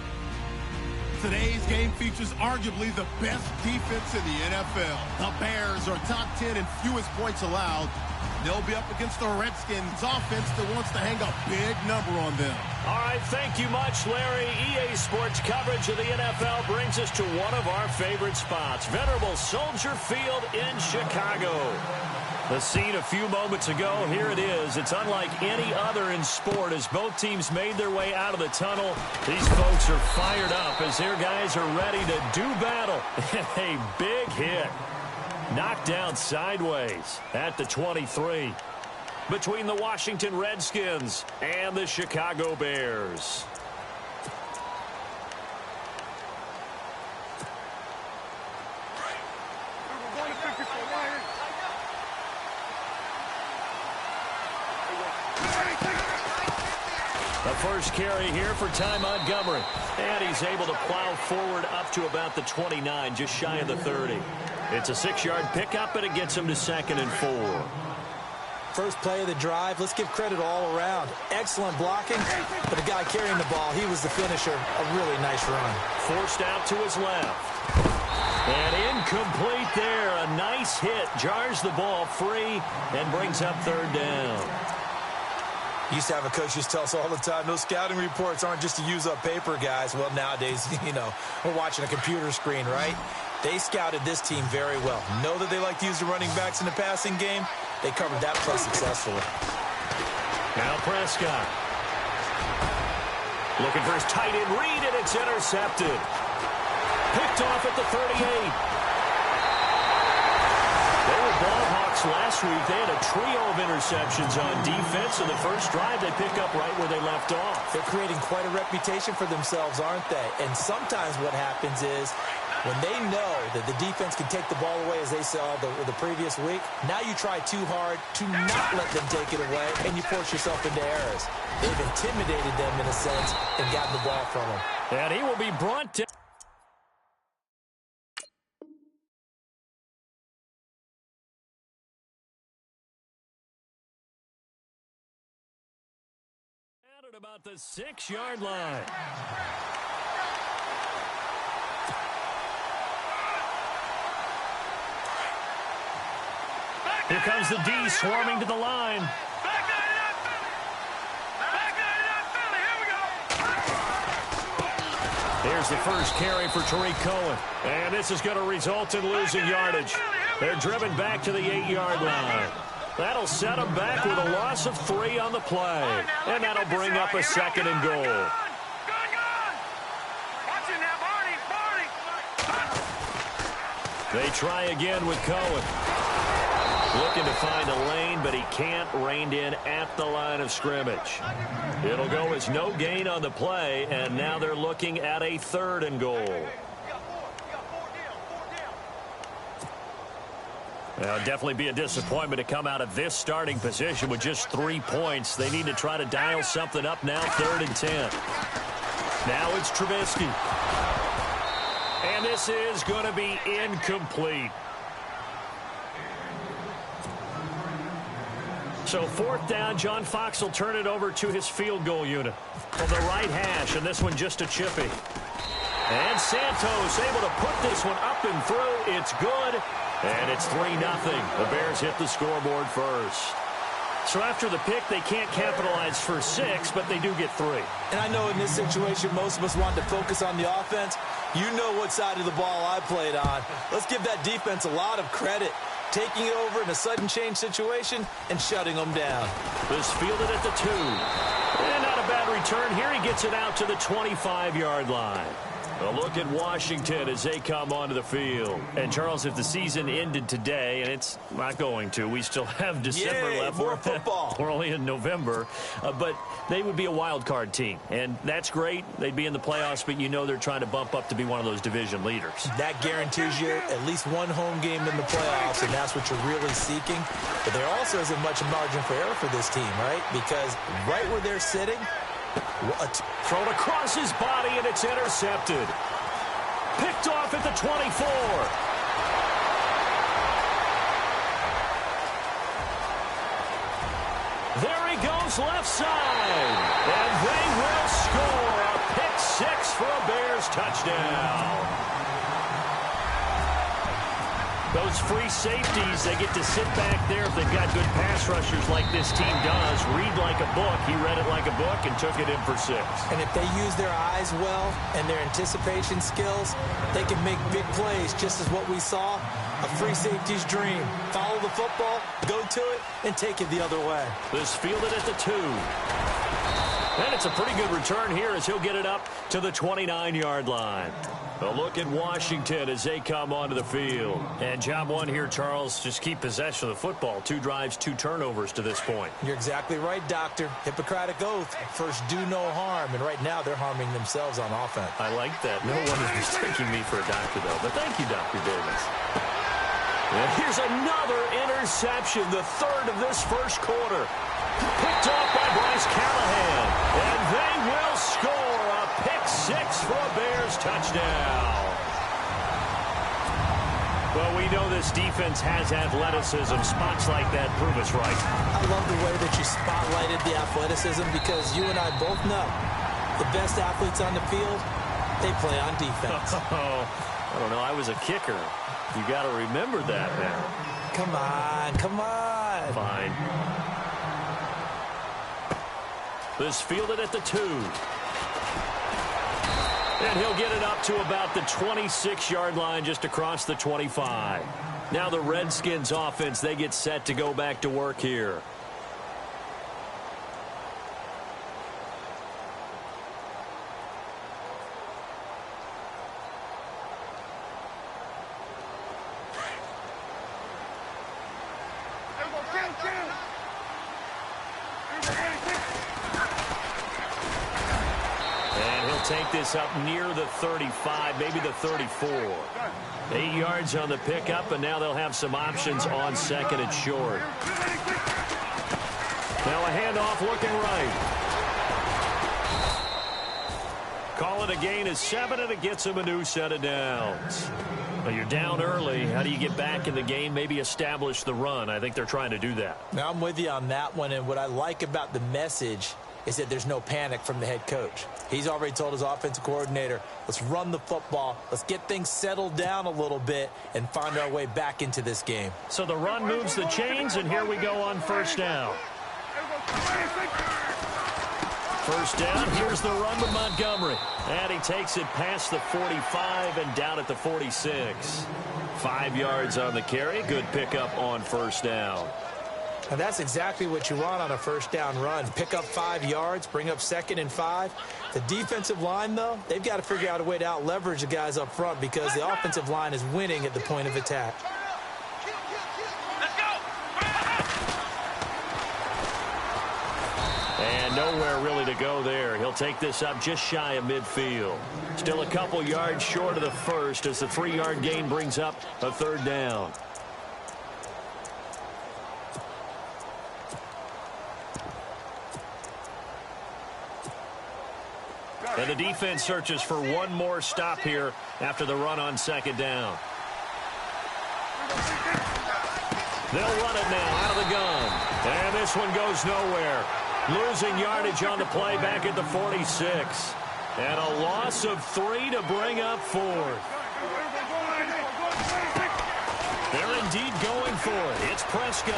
Today's game features arguably the best defense in the NFL. The Bears are top 10 in fewest points allowed. They'll be up against the Redskins offense that wants to hang a big number on them. All right, thank you much, Larry. EA Sports coverage of the NFL brings us to one of our favorite spots, venerable Soldier Field in Chicago. The scene a few moments ago, here it is. It's unlike any other in sport as both teams made their way out of the tunnel. These folks are fired up as their guys are ready to do battle. A big hit. Knocked down sideways at the 23 between the Washington Redskins and the Chicago Bears. The first carry here for Ty Montgomery. And he's able to plow forward up to about the 29, just shy of the 30. It's a 6-yard pickup, and it gets him to 2nd and 4. First play of the drive, let's give credit all around. Excellent blocking, but the guy carrying the ball, he was the finisher. A really nice run. Forced out to his left. And incomplete there. A nice hit. Jars the ball free and brings up third down. Used to have a coach just tell us all the time, those scouting reports aren't just to use up paper, guys. Well, nowadays, we're watching a computer screen, right? They scouted this team very well. Know that they like to use the running backs in the passing game. They covered that play successfully. Now Prescott. Looking for his tight end read, and it's intercepted. Picked off at the 38. They were ball hawks last week. They had a trio of interceptions on defense. So the first drive, they pick up right where they left off. They're creating quite a reputation for themselves, aren't they? And sometimes what happens is when they know that the defense can take the ball away, as they saw the previous week, now you try too hard to not let them take it away, and you force yourself into errors. They've intimidated them in a sense and gotten the ball from them. And he will be brought down. At about the 6-yard line. Here comes the D swarming to the line. Here's the first carry for Tariq Cohen. And this is going to result in losing yardage. They're driven back to the 8-yard line. That'll set them back with a loss of 3 on the play. And that'll bring up a 2nd and goal. They try again with Cohen. Looking to find a lane, but he can't. Reined in at the line of scrimmage. It'll go as no gain on the play, and now they're looking at a 3rd and goal. Well, definitely be a disappointment to come out of this starting position with just 3 points. They need to try to dial something up now, 3rd and 10. Now it's Trubisky. And this is going to be incomplete. So 4th down, John Fox will turn it over to his field goal unit from the right hash, and this one just a chippy. And Santos able to put this one up and through. It's good, and it's 3-0. The Bears hit the scoreboard first. So after the pick, they can't capitalize for 6, but they do get 3. And I know in this situation, most of us want to focus on the offense. You know what side of the ball I played on. Let's give that defense a lot of credit. Taking it over in a sudden change situation and shutting them down. This fielded at the 2. And not a bad return here. He gets it out to the 25-yard line. A look at Washington as they come onto the field. And, Charles, if the season ended today, and it's not going to, we still have December left. More football. We're only in November. But they would be a wild card team. And that's great. They'd be in the playoffs, but you know they're trying to bump up to be one of those division leaders. That guarantees you at least one home game in the playoffs, and that's what you're really seeking. But there also isn't much margin for error for this team, right? Because right where they're sitting, thrown across his body, and it's intercepted. Picked off at the 24. There he goes left side. And they will score a pick 6 for a Bears touchdown. Those free safeties, they get to sit back there if they've got good pass rushers like this team does. Read like a book. He read it like a book and took it in for 6. And if they use their eyes well and their anticipation skills, they can make big plays, just as what we saw. A free safety's dream. Follow the football, go to it, and take it the other way. This fielded at the 2. And it's a pretty good return here as he'll get it up to the 29-yard line. A look at Washington as they come onto the field. And job one here, Charles, just keep possession of the football. 2 drives, 2 turnovers to this point. You're exactly right, Doctor. Hippocratic oath. First, do no harm. And right now, they're harming themselves on offense. I like that. No one is mistaking me for a doctor, though. But thank you, Dr. Davis. And here's another interception, the 3rd of this first quarter. Picked off by Bryce Callahan. And they will score a pick 6 for a Bears touchdown. Well, we know this defense has athleticism. Spots like that prove us right. I love the way that you spotlighted the athleticism because you and I both know the best athletes on the field, they play on defense. I don't know. I was a kicker. You got to remember that now. Come on, come on. Fine. This fielded at the 2. And he'll get it up to about the 26-yard line, just across the 25. Now the Redskins offense, they get set to go back to work here. Take this up near the 35, maybe the 34. 8 yards on the pickup, and now they'll have some options on second and short. Now a handoff looking right. Call it a gain of 7, and it gets him a new set of downs. Well, you're down early. How do you get back in the game? Maybe establish the run. I think they're trying to do that. Now I'm with you on that one, and what I like about the message is that there's no panic from the head coach. He's already told his offensive coordinator, let's run the football, let's get things settled down a little bit and find our way back into this game. So the run moves the chains, and here we go on first down. First down, here's the run to Montgomery. And he takes it past the 45 and down at the 46. 5 yards on the carry. Good pickup on first down. And that's exactly what you want on a first down run. Pick up 5 yards, bring up 2nd and 5. The defensive line, though, they've got to figure out a way to out-leverage the guys up front because the offensive line is winning at the point of attack. And nowhere really to go there. He'll take this up just shy of midfield. Still a couple yards short of the first as the 3-yard gain brings up a third down. And the defense searches for one more stop here after the run on second down. They'll run it now out of the gun. And this one goes nowhere. Losing yardage on the play back at the 46. And a loss of 3 to bring up 4th. They're indeed going for it. It's Prescott.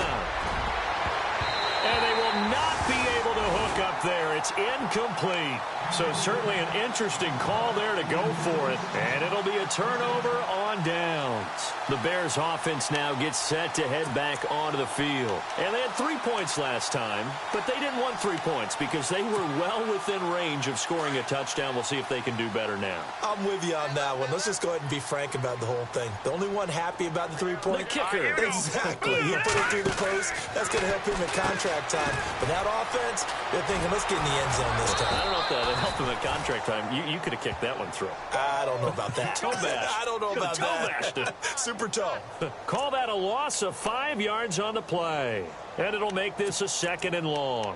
And they will not be able to hook up there. It's incomplete. So certainly an interesting call there to go for it. And it'll be a turnover on downs. The Bears offense now gets set to head back onto the field. And they had 3 points last time, but they didn't want 3 points because they were well within range of scoring a touchdown. We'll see if they can do better now. I'm with you on that one. Let's just go ahead and be frank about the whole thing. The only one happy about the 3-point. The kicker. Exactly. He'll put it through the post. That's going to help him in contract time. But that offense, they're thinking, let's get in the end zone this time. I don't know if that'll help him in contract time. You could have kicked that one through. I don't know about that. Toe bash. I don't know about that. It. Super toe. Call that a loss of 5 yards on the play. And it'll make this a 2nd and long.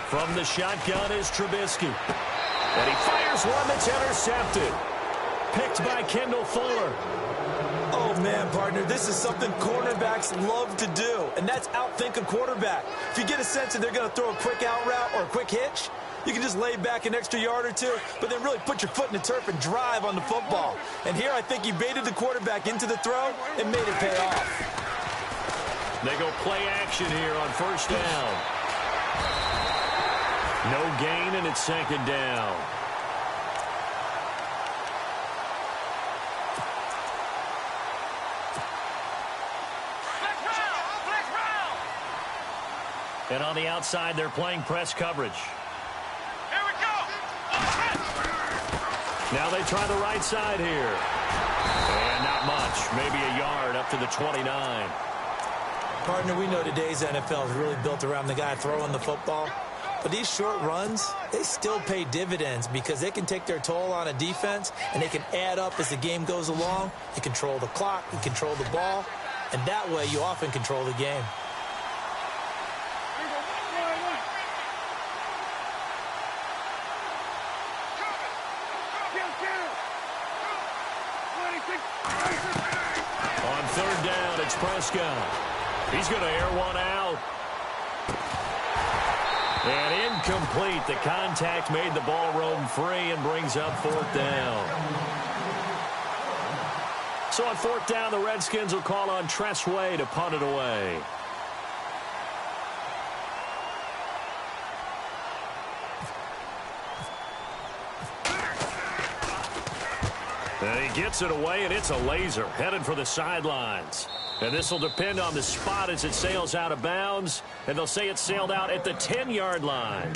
From the shotgun is Trubisky. And he fires one that's intercepted. Picked by Kendall Fuller. Oh, man, partner, this is something cornerbacks love to do, and that's outthink a quarterback. If you get a sense that they're going to throw a quick out route or a quick hitch, you can just lay back an extra yard or two, but then really put your foot in the turf and drive on the football. And here I think he baited the quarterback into the throw and made it pay off. They go play action here on first down. No gain, and it's 2nd down. And on the outside, they're playing press coverage. Here we go. Now they try the right side here. And not much. Maybe a yard up to the 29. Partner, we know today's NFL is really built around the guy throwing the football. But these short runs, they still pay dividends because they can take their toll on a defense and they can add up as the game goes along. You control the clock, you control the ball, and that way you often control the game. On third down, it's Prescott. He's going to air one out. And incomplete. The contact made the ball roam free and brings up fourth down. So on fourth down, the Redskins will call on Tress Way to punt it away. And he gets it away, and it's a laser headed for the sidelines. And this will depend on the spot as it sails out of bounds. And they'll say it sailed out at the 10-yard line.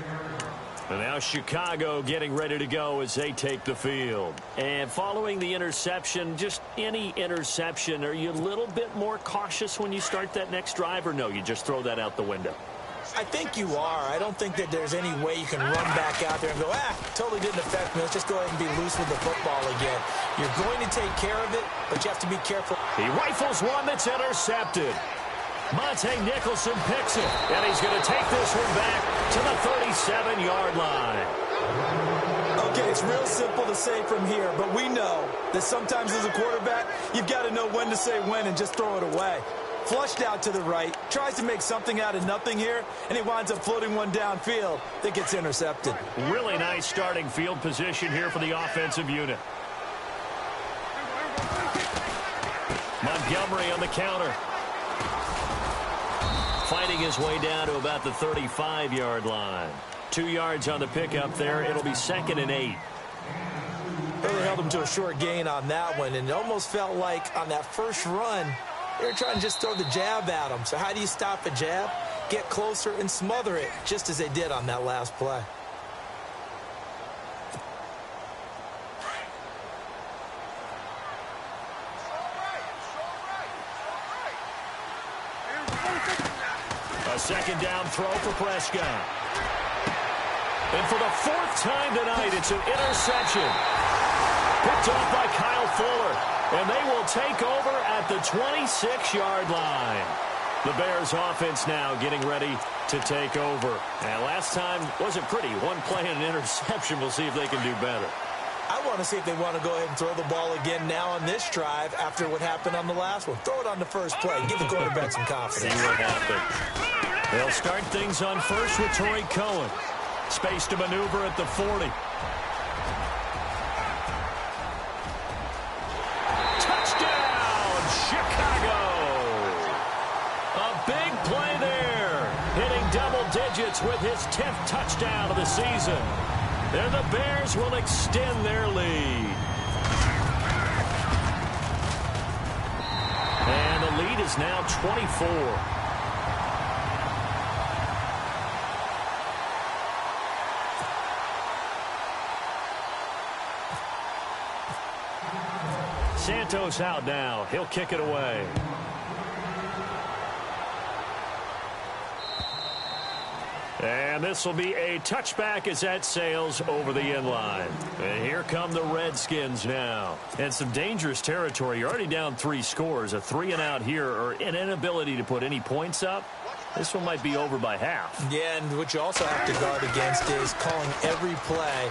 And now Chicago getting ready to go as they take the field. And following the interception, just any interception, are you a little bit more cautious when you start that next drive, or no, you just throw that out the window? I think you are. I don't think that there's any way you can run back out there and go, totally didn't affect me. Let's just go ahead and be loose with the football again. You're going to take care of it, but you have to be careful. He rifles one that's intercepted. Monte Nicholson picks it, and he's going to take this one back to the 37-yard line. Okay, it's real simple to say from here, but we know that sometimes as a quarterback, you've got to know when to say when and just throw it away. Flushed out to the right, tries to make something out of nothing here, and he winds up floating one downfield that gets intercepted. Really nice starting field position here for the offensive unit. Montgomery on the counter. Fighting his way down to about the 35-yard line. 2 yards on the pickup there. It'll be 2nd and 8. Really held him to a short gain on that one, and it almost felt like on that first run, they were trying to just throw the jab at him. So how do you stop a jab? Get closer and smother it, just as they did on that last play. A second down throw for Prescott. And for the 4th time tonight, it's an interception. Picked off by Kyle Fuller. And they will take over at the 26-yard line. The Bears offense now getting ready to take over. And last time wasn't pretty. One play and an interception. We'll see if they can do better. I want to see if they want to go ahead and throw the ball again now on this drive after what happened on the last one. Throw it on the first play. Give the quarterback some confidence. See what happens. They'll start things on first with Torrey Cohen. Space to maneuver at the 40. Touchdown, Chicago! A big play there. Hitting double digits with his 10th touchdown of the season. And the Bears will extend their lead. And the lead is now 24. Santos out now. He'll kick it away. And this will be a touchback as that sails over the end line. And here come the Redskins now. And some dangerous territory. You're already down 3 scores. A 3-and-out here, or an inability to put any points up. This one might be over by half. Yeah, and what you also have to guard against is calling every play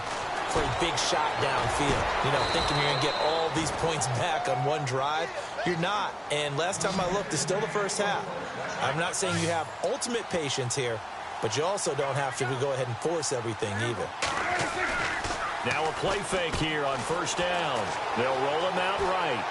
for a big shot downfield. You know, thinking you're going to get all these points back on one drive. You're not. And last time I looked, it's still the first half. I'm not saying you have ultimate patience here, but you also don't have to go ahead and force everything either. Now a play fake here on first down. They'll roll him out right.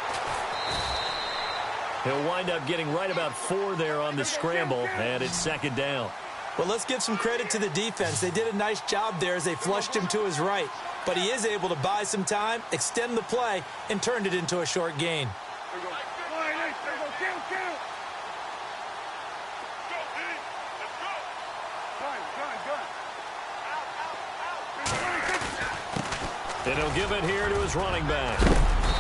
He'll wind up getting right about 4 there on the scramble, and it's 2nd down. Well, let's give some credit to the defense. They did a nice job there as they flushed him to his right. But he is able to buy some time, extend the play, and turned it into a short gain. And he'll give it here to his running back.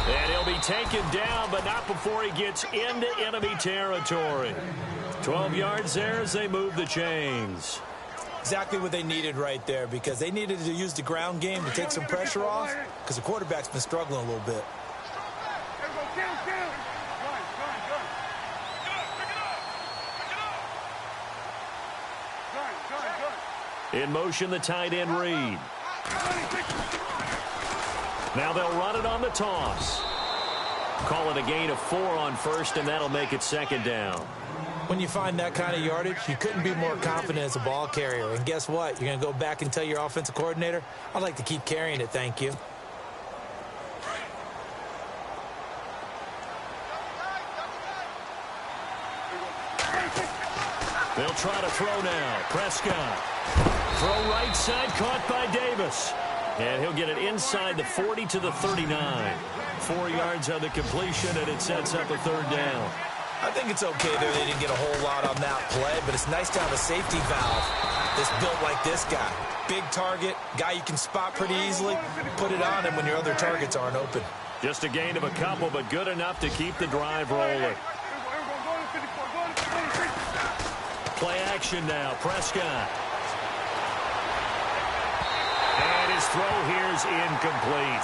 And he'll be taken down, but not before he gets into enemy territory. 12 yards there as they move the chains. Exactly what they needed right there, because they needed to use the ground game to take some pressure off, because the quarterback's been struggling a little bit. In motion, the tight end Reed. Now they'll run it on the toss. Call it a gain of 4 on first, and that'll make it second down. When you find that kind of yardage, you couldn't be more confident as a ball carrier. And guess what? You're going to go back and tell your offensive coordinator, I'd like to keep carrying it, thank you. They'll try to throw now. Prescott. Throw right side, caught by Davis. And he'll get it inside the 40 to the 39. 4 yards on the completion, and it sets up a third down. I think it's okay that they didn't get a whole lot on that play, but it's nice to have a safety valve that's built like this guy. Big target, guy you can spot pretty easily. Put it on him when your other targets aren't open. Just a gain of a couple, but good enough to keep the drive rolling. Play action now. Prescott. And his throw here's incomplete.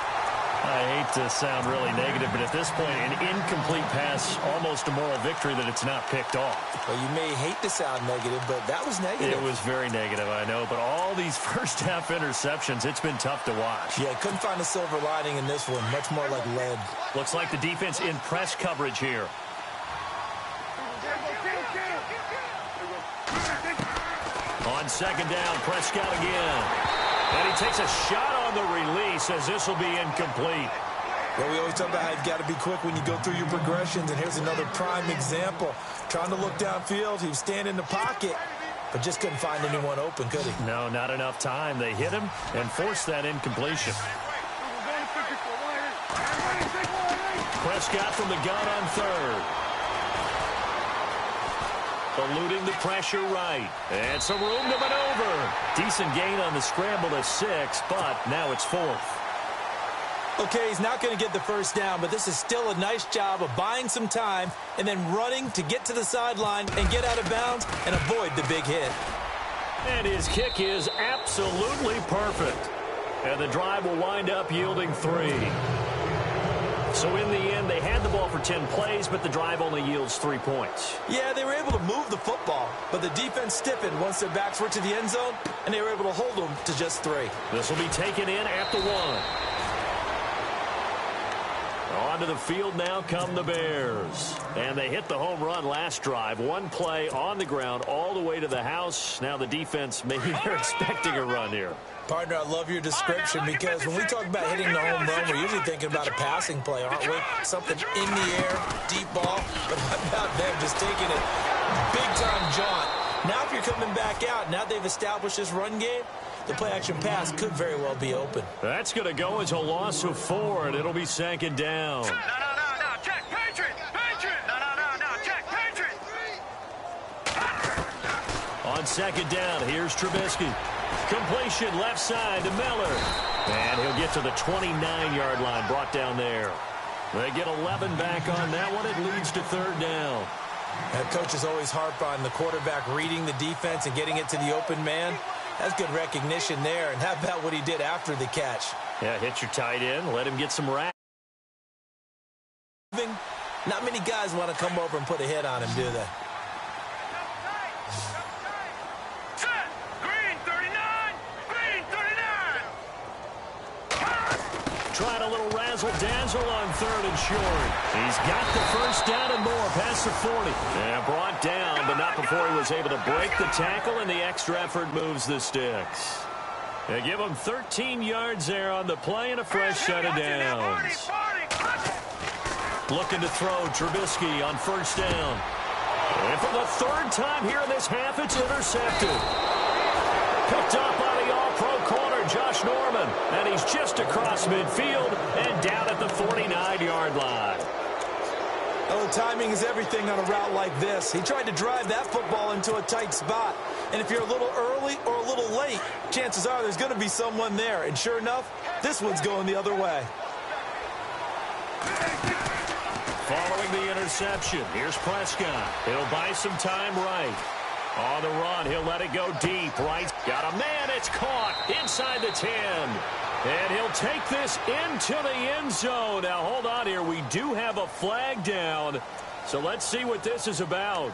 I hate to sound really negative, but at this point, an incomplete pass, almost a moral victory that it's not picked off. Well, you may hate to sound negative, but that was negative. It was very negative, I know, but all these first-half interceptions, it's been tough to watch. Yeah, couldn't find a silver lining in this one. Much more like lead. Looks like the defense in press coverage here. On second down, Prescott again. And he takes a shot on the release as this will be incomplete. Well, we always talk about how you've got to be quick when you go through your progressions, and here's another prime example. Trying to look downfield, he was standing in the pocket, but just couldn't find anyone open, could he? No, not enough time. They hit him and forced that incompletion. Prescott from the gun on third. Eluding the pressure right. And some room to maneuver. Decent gain on the scramble to 6, but now it's 4th. Okay, he's not going to get the first down, but this is still a nice job of buying some time and then running to get to the sideline and get out of bounds and avoid the big hit. And his kick is absolutely perfect. And the drive will wind up yielding 3. So in the end, they had the ball for 10 plays, but the drive only yields 3 points. Yeah, they were able to move the football, but the defense stiffened once their backs were to the end zone, and they were able to hold them to just 3. This will be taken in at the 1. Onto the field now come the Bears. And they hit the home run last drive. 1 play on the ground all the way to the house. Now the defense, maybe they're expecting a run here. Partner, I love your description because when we talk about hitting the home run, we're usually thinking about a passing play, aren't we? Something in the air, deep ball. But how about them just taking it big-time jaunt? Now if you're coming back out, now they've established this run game, the play-action pass could very well be open. That's going to go as a loss of 4, and it'll be second down. No, check, Patriot! No, check, Patriot! On second down, here's Trubisky. Completion left side to Miller. And he'll get to the 29-yard line, brought down there. They get 11 back on that one. It leads to third down. That coach is always harp on the quarterback reading the defense and getting it to the open man. That's good recognition there. And how about what he did after the catch? Yeah, hit your tight end, let him get some rap. Not many guys want to come over and put a hit on him, do they? Set! Green 39! Green 39! Tried a little razzle-dazzle on third and short. He's got the first down and more past the 40. And brought down, but not before he was able to break the tackle, and the extra effort moves the sticks. They give him 13 yards there on the play and a fresh set of downs. Looking to throw, Trubisky on first down. And for the 3rd time here in this half, it's intercepted. Picked up by the all-pro corner, Josh Norman. And he's just across midfield and down at the 49-yard line. Oh, timing is everything on a route like this. He tried to drive that football into a tight spot. And if you're a little early or a little late, chances are there's going to be someone there. And sure enough, this one's going the other way. Following the interception, here's Prescott. He'll buy some time right. On the run, he'll let it go deep. Right, got a man, it's caught inside the 10. And he'll take this into the end zone. Now, hold on here. We do have a flag down. So let's see what this is about.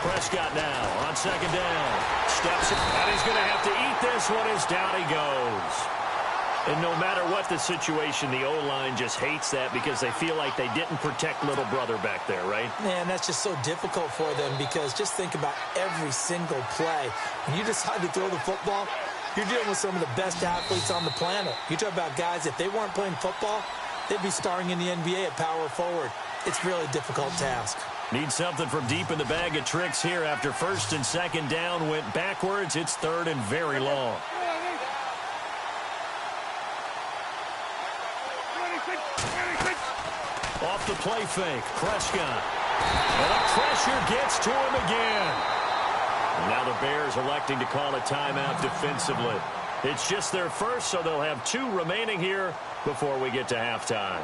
Prescott now on second down. Steps it, and he's going to have to eat this one as down he goes. And no matter what the situation, the O-line just hates that because they feel like they didn't protect little brother back there, right? Man, that's just so difficult for them because just think about every single play. When you decide to throw the football, you're dealing with some of the best athletes on the planet. You talk about guys, if they weren't playing football, they'd be starring in the NBA at power forward. It's really a difficult task. Need something from deep in the bag of tricks here after first and second down went backwards. It's third and very long. Off the play fake, Prescott. And the pressure gets to him again. And now the Bears electing to call a timeout defensively. It's just their first, so they'll have 2 remaining here before we get to halftime.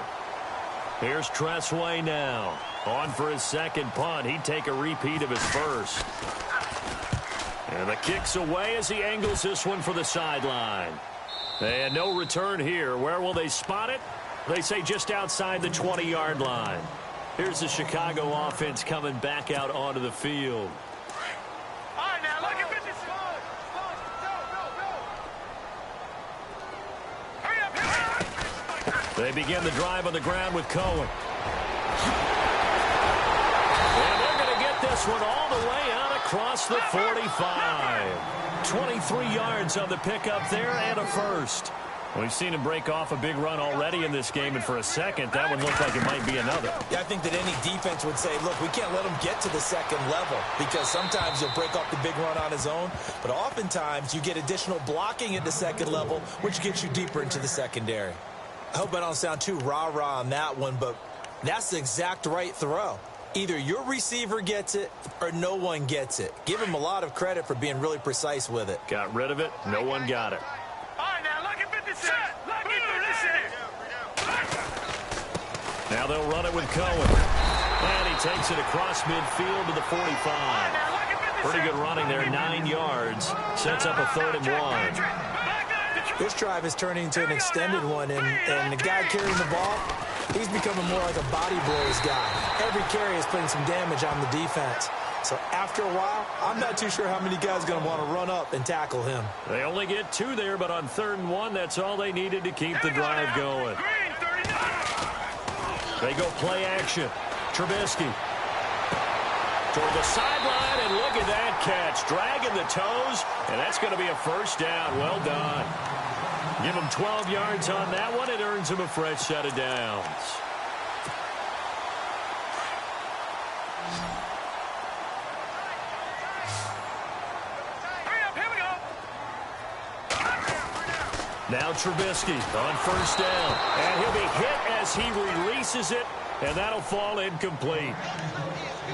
Here's Tressway now. On for his second punt. He'd take a repeat of his first. And the kick's away as he angles this one for the sideline. And no return here. Where will they spot it? They say just outside the 20-yard line. Here's the Chicago offense coming back out onto the field. All right, now, look at 50. Hurry up. They begin the drive on the ground with Cohen. And they're going to get this one all the way out across the 45. 23 yards on the pickup there and a first. We've seen him break off a big run already in this game, and for a second, that one looked like it might be another. Yeah, I think that any defense would say, look, we can't let him get to the second level because sometimes he'll break off the big run on his own, but oftentimes you get additional blocking at the second level, which gets you deeper into the secondary. I hope I don't sound too rah-rah on that one, but that's the exact right throw. Either your receiver gets it or no one gets it. Give him a lot of credit for being really precise with it. Got rid of it. No one got it. All right, now, look at 56. Look at 56. Now they'll run it with Cohen. And he takes it across midfield to the 45. Pretty good running there, 9 yards. Sets up a 3rd and 1. This drive is turning into an extended one, and the guy carrying the ball, he's becoming more like a body blows guy. Every carry is putting some damage on the defense. So after a while, I'm not too sure how many guys are going to want to run up and tackle him. They only get 2 there, but on 3rd and 1, that's all they needed to keep the drive going. They go play action. Trubisky toward the sideline, and look at that catch. Dragging the toes, and that's going to be a first down. Well done. Give him 12 yards on that one. It earns him a fresh set of downs. Now Trubisky on first down. And he'll be hit as he releases it, and that'll fall incomplete.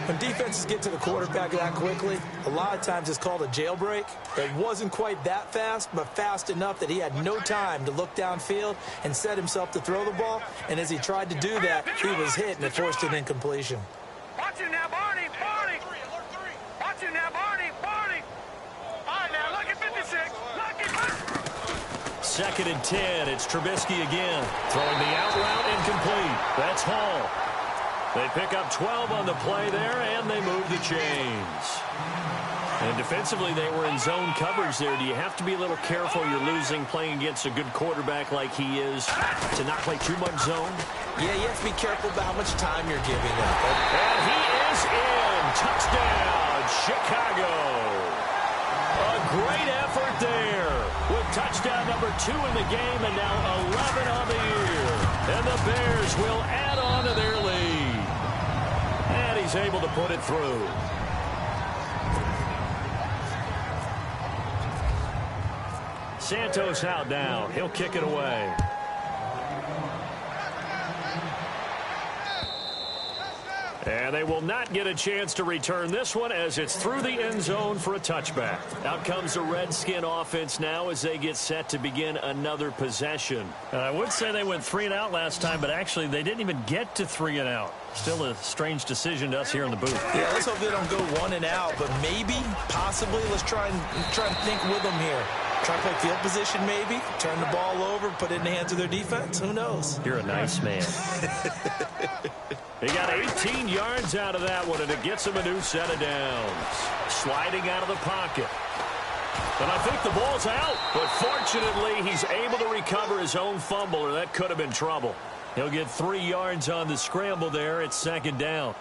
When defenses get to the quarterback that quickly, a lot of times it's called a jailbreak. It wasn't quite that fast, but fast enough that he had no time to look downfield and set himself to throw the ball. And as he tried to do that, he was hit, and it forced an incompletion. Watch him now, Barney. Barney. Watch him now, Barney. Barney. All right, now, look at 56. Look at 2nd and 10. It's Trubisky again. Throwing the out route incomplete. That's Hall. They pick up 12 on the play there, and they move the chains. And defensively, they were in zone coverage there. Do you have to be a little careful? You're losing playing against a good quarterback like he is to not play too much zone? Yeah, you have to be careful about how much time you're giving them. And he is in. Touchdown, Chicago. A great effort there with touchdown number 2 in the game and now 11 on the year. And the Bears will add on to their lead. And he's able to put it through. Santos out now. He'll kick it away. And they will not get a chance to return this one as it's through the end zone for a touchback. Out comes the Redskin offense now as they get set to begin another possession. And I would say they went 3 and out last time, but actually they didn't even get to 3 and out. Still a strange decision to us here in the booth. Yeah, let's hope they don't go 1 and out, but maybe, possibly, let's try and think with them here. Try to play field position maybe, turn the ball over, put it in the hands of their defense. Who knows? You're a nice man. He got 18 yards out of that one, and it gets him a new set of downs. Sliding out of the pocket. And I think the ball's out, but fortunately he's able to recover his own fumble, or that could have been trouble. He'll get 3 yards on the scramble there. It's second down.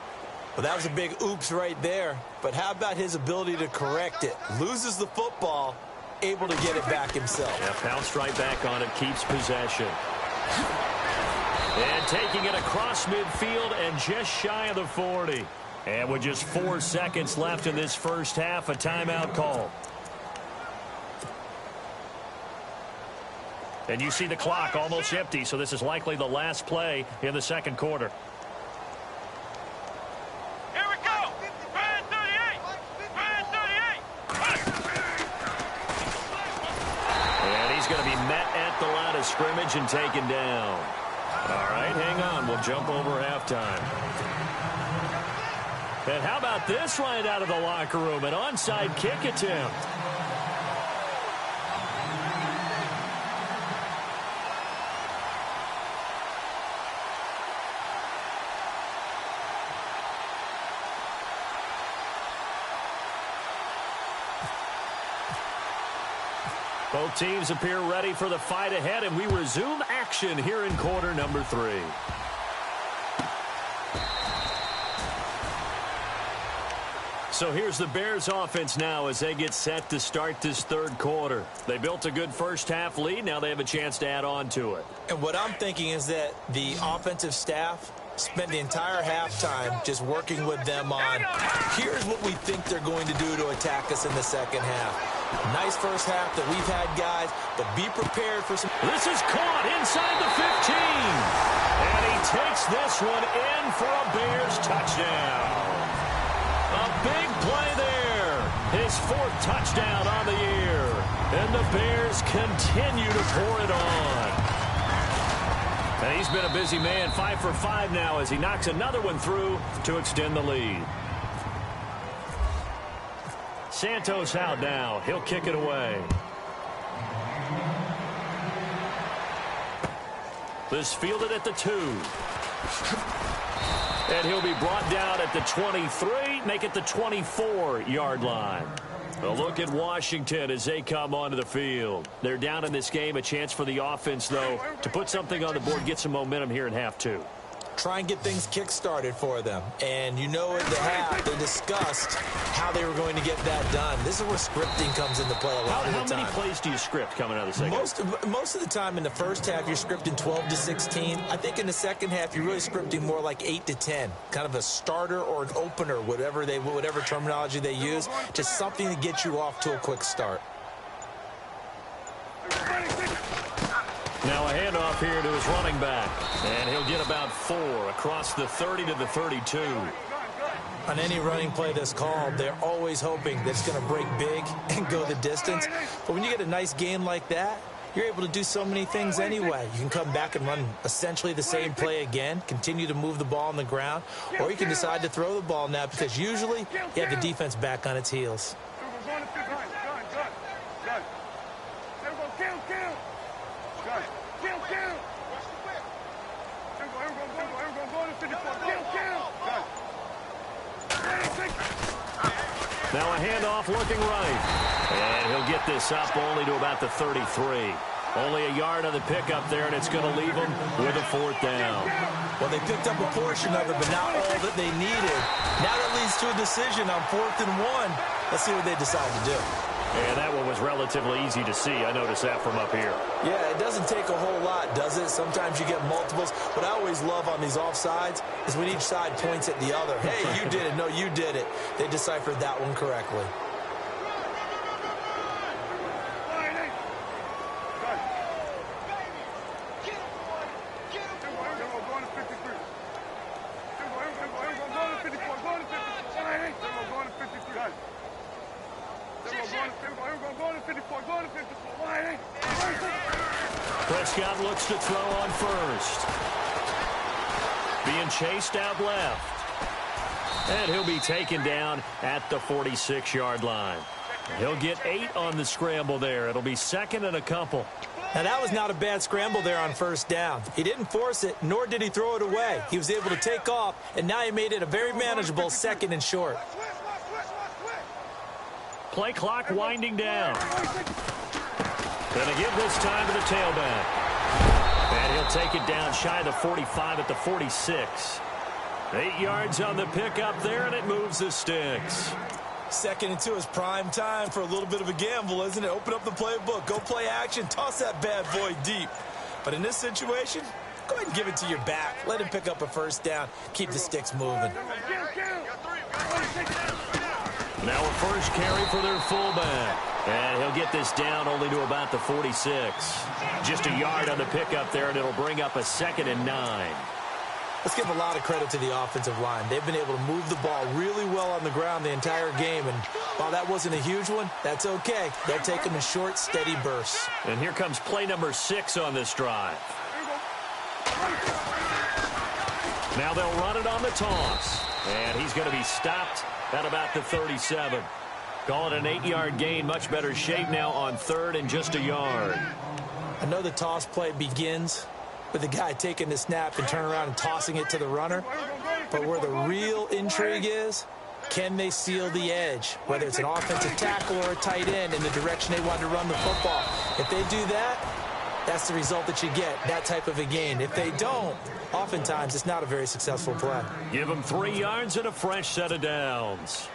Well, that was a big oops right there, but how about his ability to correct it? Loses the football, able to get it back himself. Yeah, bounced right back on it, keeps possession. And taking it across midfield and just shy of the 40. And with just 4 seconds left in this first half, a timeout call. And you see the clock almost empty, so this is likely the last play in the second quarter. Here we go. Red 38. Red 38. And he's going to be met at the line of scrimmage and taken down. All right, hang on. We'll jump over halftime. And how about this right out of the locker room? An onside kick attempt. Both teams appear ready for the fight ahead, and we resume action here in quarter number 3. So here's the Bears offense now as they get set to start this third quarter. They built a good first half lead. Now they have a chance to add on to it. And what I'm thinking is that the offensive staff spent the entire halftime just working with them on, here's what we think they're going to do to attack us in the second half. Nice first half that we've had, guys, but be prepared for some... This is caught inside the 15. And he takes this one in for a Bears touchdown. A big play there. His 4th touchdown on the year. And the Bears continue to pour it on. And he's been a busy man, 5 for 5 now as he knocks another one through to extend the lead. Santos out now. He'll kick it away. This fielded at the 2. And he'll be brought down at the 23, make it the 24-yard line. A look at Washington as they come onto the field. They're down in this game. A chance for the offense, though, to put something on the board, get some momentum here in half 2. Try and get things kick-started for them. And you know, in the half, they discussed how they were going to get that done. This is where scripting comes into play a lot of the time. How many plays do you script coming out of the second? Most of the time in the first half, you're scripting 12 to 16. I think in the second half, you're really scripting more like 8 to 10. Kind of a starter or an opener, whatever terminology they use. Just something to get you off to a quick start. Now a handoff here to his running back. And he'll get about 4 across the 30 to the 32. On any running play that's called, they're always hoping that it's going to break big and go the distance. But when you get a nice game like that, you're able to do so many things anyway. You can come back and run essentially the same play again, continue to move the ball on the ground, or you can decide to throw the ball now because usually you have the defense back on its heels. Now a handoff looking right. And he'll get this up only to about the 33. Only a yard on the pickup there, and it's going to leave them with a 4th down. Well, they picked up a portion of it, but not all that they needed. Now that leads to a decision on 4th and 1. Let's see what they decide to do. And that one was relatively easy to see. I noticed that from up here. Yeah, it doesn't take a whole lot, does it? Sometimes you get multiples. What I always love on these offsides is when each side points at the other. Hey, you did it. No, you did it. They deciphered that one correctly. Prescott looks to throw on first. Being chased out left. And he'll be taken down at the 46-yard line. He'll get 8 on the scramble there. It'll be second and a couple. Now, that was not a bad scramble there on first down. He didn't force it, nor did he throw it away. He was able to take off, and now he made it a very manageable second and short. Play clock winding down. Going to give this time to the tailback. And he'll take it down shy of the 45 at the 46. 8 yards on the pickup there, and it moves the sticks. 2nd and 2 is prime time for a little bit of a gamble, isn't it? Open up the playbook, go play action, toss that bad boy deep. But in this situation, go ahead and give it to your back. Let him pick up a first down. Keep the sticks moving. Now a first carry for their fullback. And he'll get this down only to about the 46. Just a yard on the pickup there, and it'll bring up a 2nd and 9. Let's give a lot of credit to the offensive line. They've been able to move the ball really well on the ground the entire game. And while that wasn't a huge one, that's okay. They'll take them in short, steady bursts. And here comes play number 6 on this drive. Now they'll run it on the toss. And he's going to be stopped at about the 37. Call it an 8-yard gain. Much better shape now on 3rd and just a yard. I know the toss play begins with the guy taking the snap and turning around and tossing it to the runner. But where the real intrigue is, can they seal the edge? Whether it's an offensive tackle or a tight end in the direction they want to run the football. If they do that, that's the result that you get, that type of a gain. If they don't, oftentimes it's not a very successful play. Give them 3 yards and a fresh set of downs.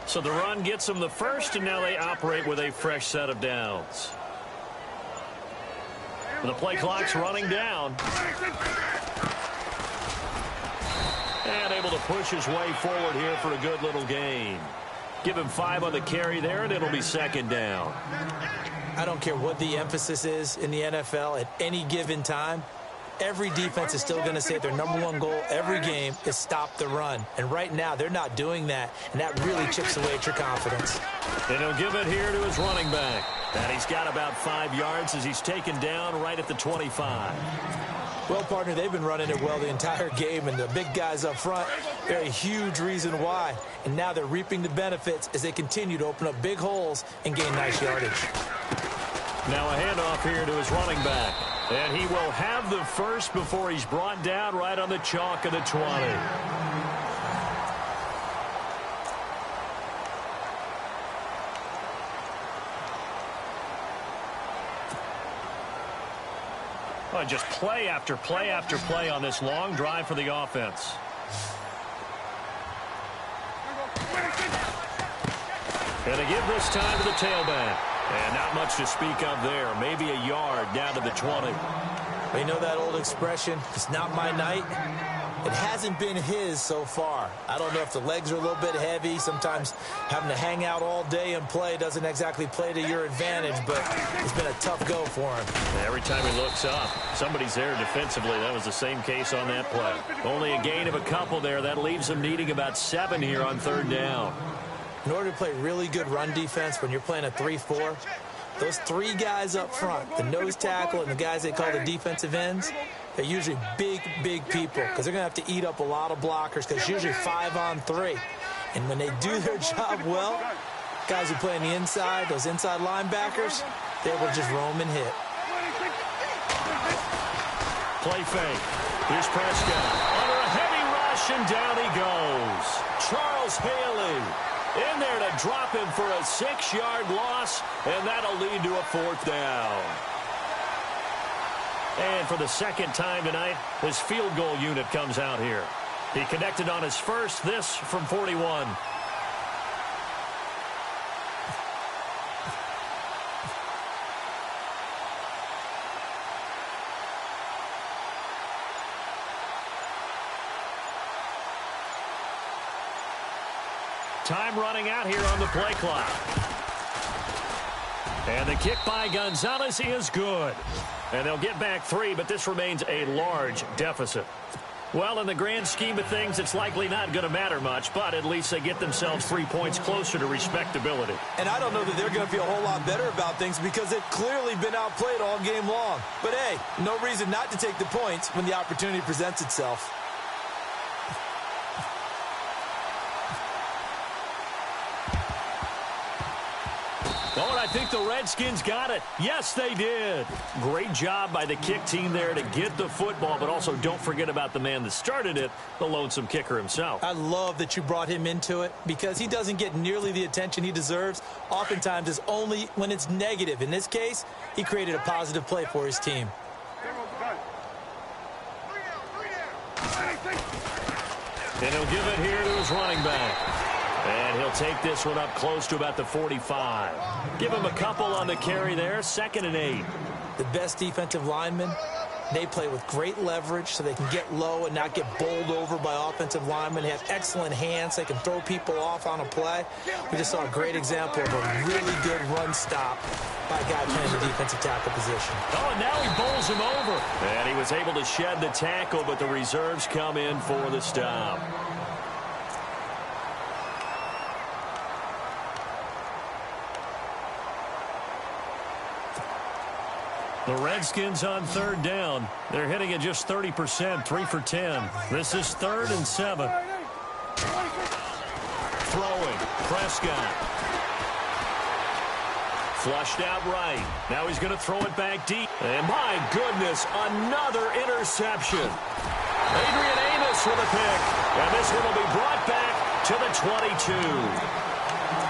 So the run gets them the first, and now they operate with a fresh set of downs. The play clock's running down. And able to push his way forward here for a good little gain. Give him 5 on the carry there, and it'll be 2nd down. I don't care what the emphasis is in the NFL at any given time. Every defense is still going to say their #1 goal every game is stop the run. And right now, they're not doing that, and that really chips away at your confidence. And he'll give it here to his running back. And he's got about 5 yards as he's taken down right at the 25. Well, partner, they've been running it well the entire game, and the big guys up front, they're a huge reason why. And now they're reaping the benefits as they continue to open up big holes and gain nice yardage. Now a handoff here to his running back. And he will have the first before he's brought down right on the chalk of the 20. Well, just play after play after play on this long drive for the offense. And they give this time to the tailback. And not much to speak of there. Maybe a yard down to the 20. You know that old expression, it's not my night? It hasn't been his so far. I don't know if the legs are a little bit heavy. Sometimes having to hang out all day and play doesn't exactly play to your advantage, but it's been a tough go for him. Every time he looks up, somebody's there defensively. That was the same case on that play. Only a gain of a couple there. That leaves him needing about 7 here on 3rd down. In order to play really good run defense when you're playing a 3-4, those 3 guys up front, the nose tackle and the guys they call the defensive ends, they're usually big, big people because they're going to have to eat up a lot of blockers because it's usually 5 on 3. And when they do their job well, guys who play on the inside, those inside linebackers, they will just roam and hit. Play fake. Here's Prescott. Under a heavy rush, and down he goes. Charles Haley in there to drop him for a 6-yard loss, and that'll lead to a 4th down. And for the 2nd time tonight, his field goal unit comes out here. He connected on his first, this from 41. Time running out here on the play clock. And the kick by Gonzalez is good. And they'll get back 3, but this remains a large deficit. Well, in the grand scheme of things, it's likely not going to matter much, but at least they get themselves 3 points closer to respectability. And I don't know that they're going to feel a whole lot better about things because they've clearly been outplayed all game long. But, hey, no reason not to take the points when the opportunity presents itself. Oh, and I think the Redskins got it. Yes, they did. Great job by the kick team there to get the football, but also don't forget about the man that started it, the lonesome kicker himself. I love that you brought him into it because he doesn't get nearly the attention he deserves. Oftentimes, it's only when it's negative. In this case, he created a positive play for his team. And he'll give it here to his running back. And he'll take this one up close to about the 45. Give him a couple on the carry there. 2nd and 8. The best defensive linemen, they play with great leverage so they can get low and not get bowled over by offensive linemen. They have excellent hands. They can throw people off on a play. We just saw a great example of a really good run stop by a guy playing the defensive tackle position. Oh, and now he bowls him over. And he was able to shed the tackle, but the reserves come in for the stop. The Redskins on 3rd down. They're hitting at just 30%, 3 for 10. This is 3rd and 7. Throwing, Prescott. Flushed out right. Now he's going to throw it back deep. And my goodness, another interception. Adrian Amos with a pick. And this one will be brought back to the 22.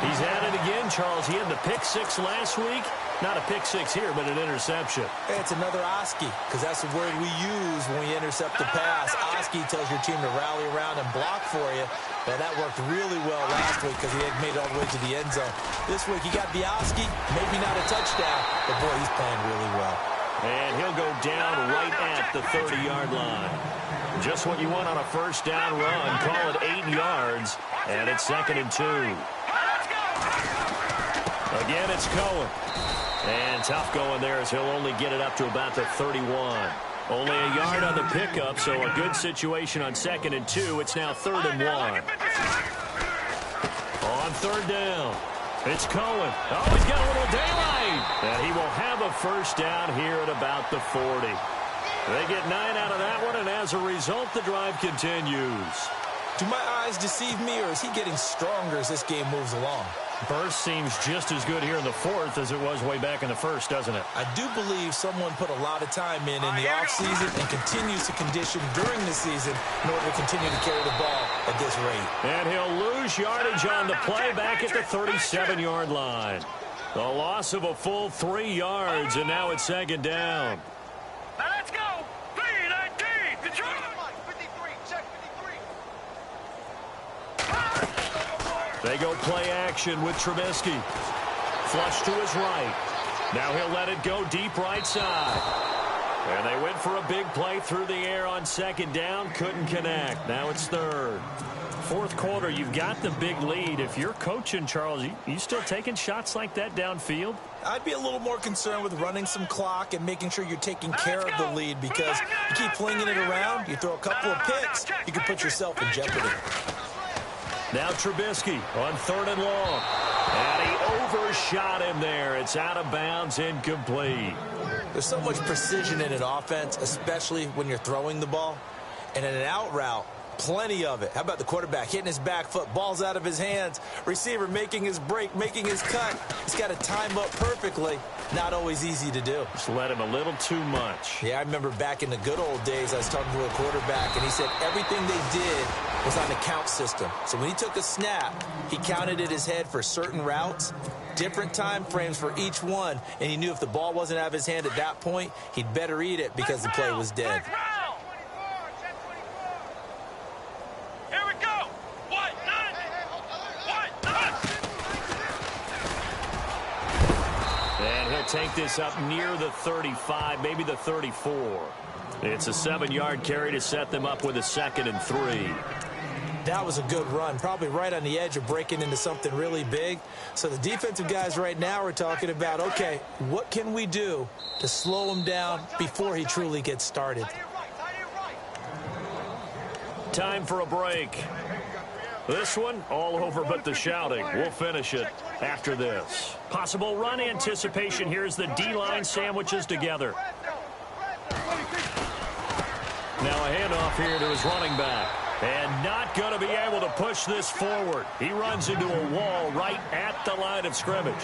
He's at it again, Charles. He had the pick 6 last week. Not a pick 6 here, but an interception. It's another Oski, because that's the word we use when we intercept the pass. Oski tells your team to rally around and block for you. Well, that worked really well last week because he had made it all the way to the end zone. This week, he got the Oski, maybe not a touchdown, but boy, he's playing really well. And he'll go down right at the 30-yard line. Just what you want on a first down run. Call it 8 yards, and it's 2nd and 2. Again, it's Cohen. And tough going there as he'll only get it up to about the 31. Only a yard on the pickup, so a good situation on 2nd and 2. It's now 3rd and 1. On 3rd down, it's Cohen. Oh, he's got a little daylight. And he will have a first down here at about the 40. They get 9 out of that one, and as a result, the drive continues. Do my eyes deceive me, or is he getting stronger as this game moves along? Burst seems just as good here in the 4th as it was way back in the 1st, doesn't it? I do believe someone put a lot of time in the offseason and continues to condition during the season in order to continue to carry the ball at this rate. And he'll lose yardage on the play back at the 37-yard line. The loss of a full 3 yards, and now it's 2nd down. Now let's go. 3-19. Detroit. They go play action with Trubisky. Flush to his right. Now he'll let it go deep right side. And they went for a big play through the air on 2nd down. Couldn't connect. Now it's 3rd. 4th quarter, you've got the big lead. If you're coaching, Charles, you still taking shots like that downfield? I'd be a little more concerned with running some clock and making sure you're taking care of the lead, because you keep flinging it around, you throw a couple of picks, you can put yourself in jeopardy. Now Trubisky on 3rd and long. And he overshot him there. It's out of bounds, incomplete. There's so much precision in an offense, especially when you're throwing the ball. And in an out route, plenty of it. How about the quarterback hitting his back foot, ball's out of his hands, receiver making his break, making his cut. He's got to time up perfectly. Not always easy to do. Just let him a little too much. Yeah, I remember back in the good old days, I was talking to a quarterback, and he said everything they did was on the count system. So when he took a snap, he counted in his head for certain routes, different time frames for each one, and he knew if the ball wasn't out of his hand at that point, he'd better eat it because the play was dead. Take this up near the 35, maybe the 34. It's a 7-yard carry to set them up with a 2nd and 3. That was a good run, probably right on the edge of breaking into something really big. So the defensive guys right now are talking about, okay, what can we do to slow him down before he truly gets started? Time for a break. This one, all over but the shouting. We'll finish it after this. Possible run anticipation. Here's the D-line sandwiches together. Now a handoff here to his running back. And not going to be able to push this forward. He runs into a wall right at the line of scrimmage.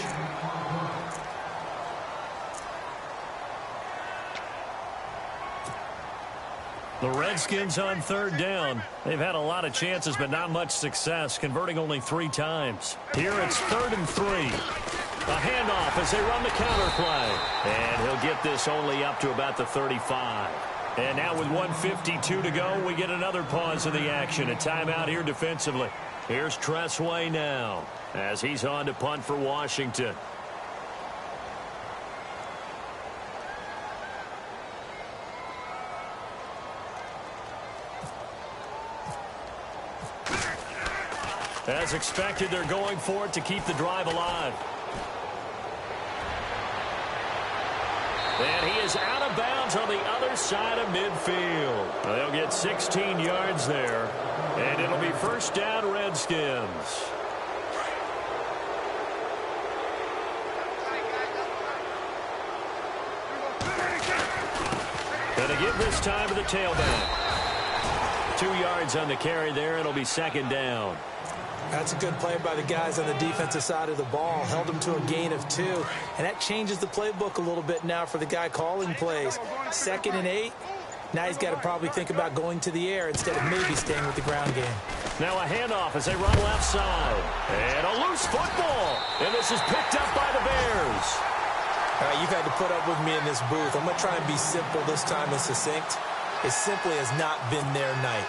The Redskins on third down. They've had a lot of chances, but not much success, converting only 3 times. Here it's 3rd and 3. A handoff as they run the counter play. And he'll get this only up to about the 35. And now with 1:52 to go, we get another pause in the action. A timeout here defensively. Here's Tressway now as he's on to punt for Washington. As expected, they're going for it to keep the drive alive. And he is out of bounds on the other side of midfield. They'll get 16 yards there. And it'll be first down, Redskins. Going to give this time to the tailback. 2 yards on the carry there. It'll be 2nd down. That's a good play by the guys on the defensive side of the ball. Held them to a gain of 2. And that changes the playbook a little bit now for the guy calling plays. 2nd and 8. Now he's got to probably think about going to the air instead of maybe staying with the ground game. Now a handoff as they run left side. And a loose football. And this is picked up by the Bears. All right, you've had to put up with me in this booth. I'm going to try and be simple this time and succinct. It simply has not been their night.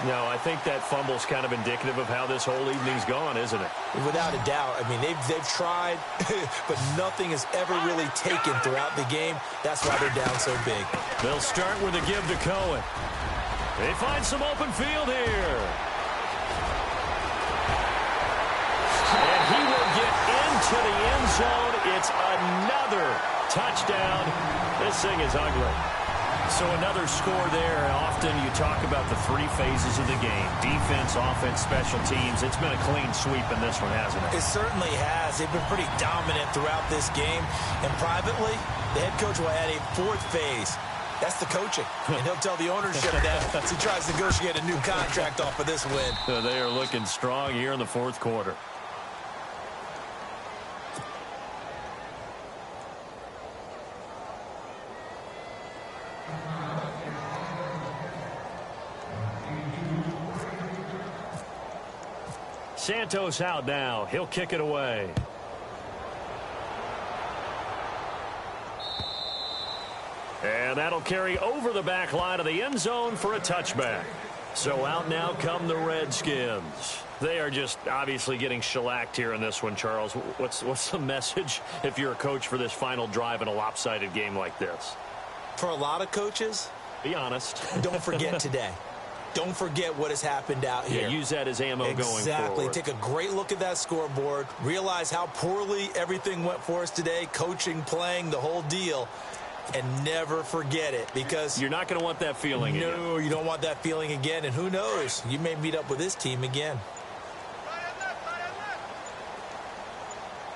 No, I think that fumble's kind of indicative of how this whole evening's gone, isn't it? Without a doubt. I mean, they've tried, but nothing has ever really taken throughout the game. That's why they're down so big. They'll start with a give to Cohen. They find some open field here. And he will get into the end zone. It's another touchdown. This thing is ugly. So another score there. Often you talk about the 3 phases of the game. Defense, offense, special teams. It's been a clean sweep in this one, hasn't it? It certainly has. They've been pretty dominant throughout this game. And privately, the head coach will add a 4th phase. That's the coaching. And he'll tell the ownership that as he tries to negotiate a new contract off of this win. So they are looking strong here in the 4th quarter. Santos out now. He'll kick it away. And that'll carry over the back line of the end zone for a touchback. So out now come the Redskins. They are just obviously getting shellacked here in this one, Charles. What's the message if you're a coach for this final drive in a lopsided game like this? For a lot of coaches, be honest. Don't forget today. Don't forget what has happened out here. Yeah, use that as ammo going forward. Exactly. Take a great look at that scoreboard. Realize how poorly everything went for us today. Coaching, playing, the whole deal. And never forget it, because you're not going to want that feeling again. No, you don't want that feeling again. And who knows? You may meet up with this team again.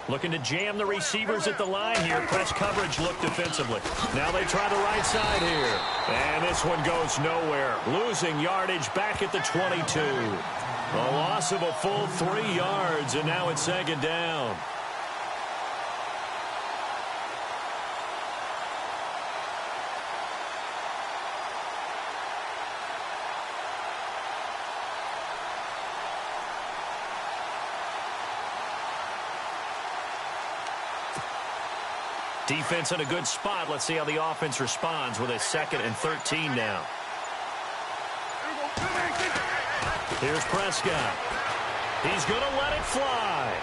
Looking to jam the receivers at the line here. Press coverage look defensively. Now they try the right side here. And this one goes nowhere. Losing yardage back at the 22. A loss of a full 3 yards, and now it's 2nd down. Defense in a good spot. Let's see how the offense responds with a 2nd and 13 now. Here's Prescott. He's going to let it fly.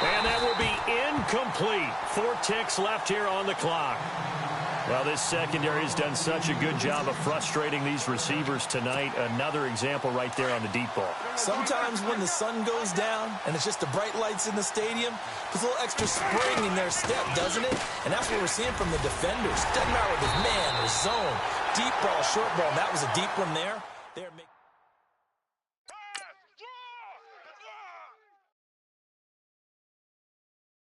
And that will be incomplete. 4 ticks left here on the clock. Well, this secondary has done such a good job of frustrating these receivers tonight. Another example right there on the deep ball. Sometimes when the sun goes down and it's just the bright lights in the stadium, there's a little extra spring in their step, doesn't it? And that's what we're seeing from the defenders. Doesn't matter if it's man or zone. Deep ball, short ball. That was a deep one there. They're making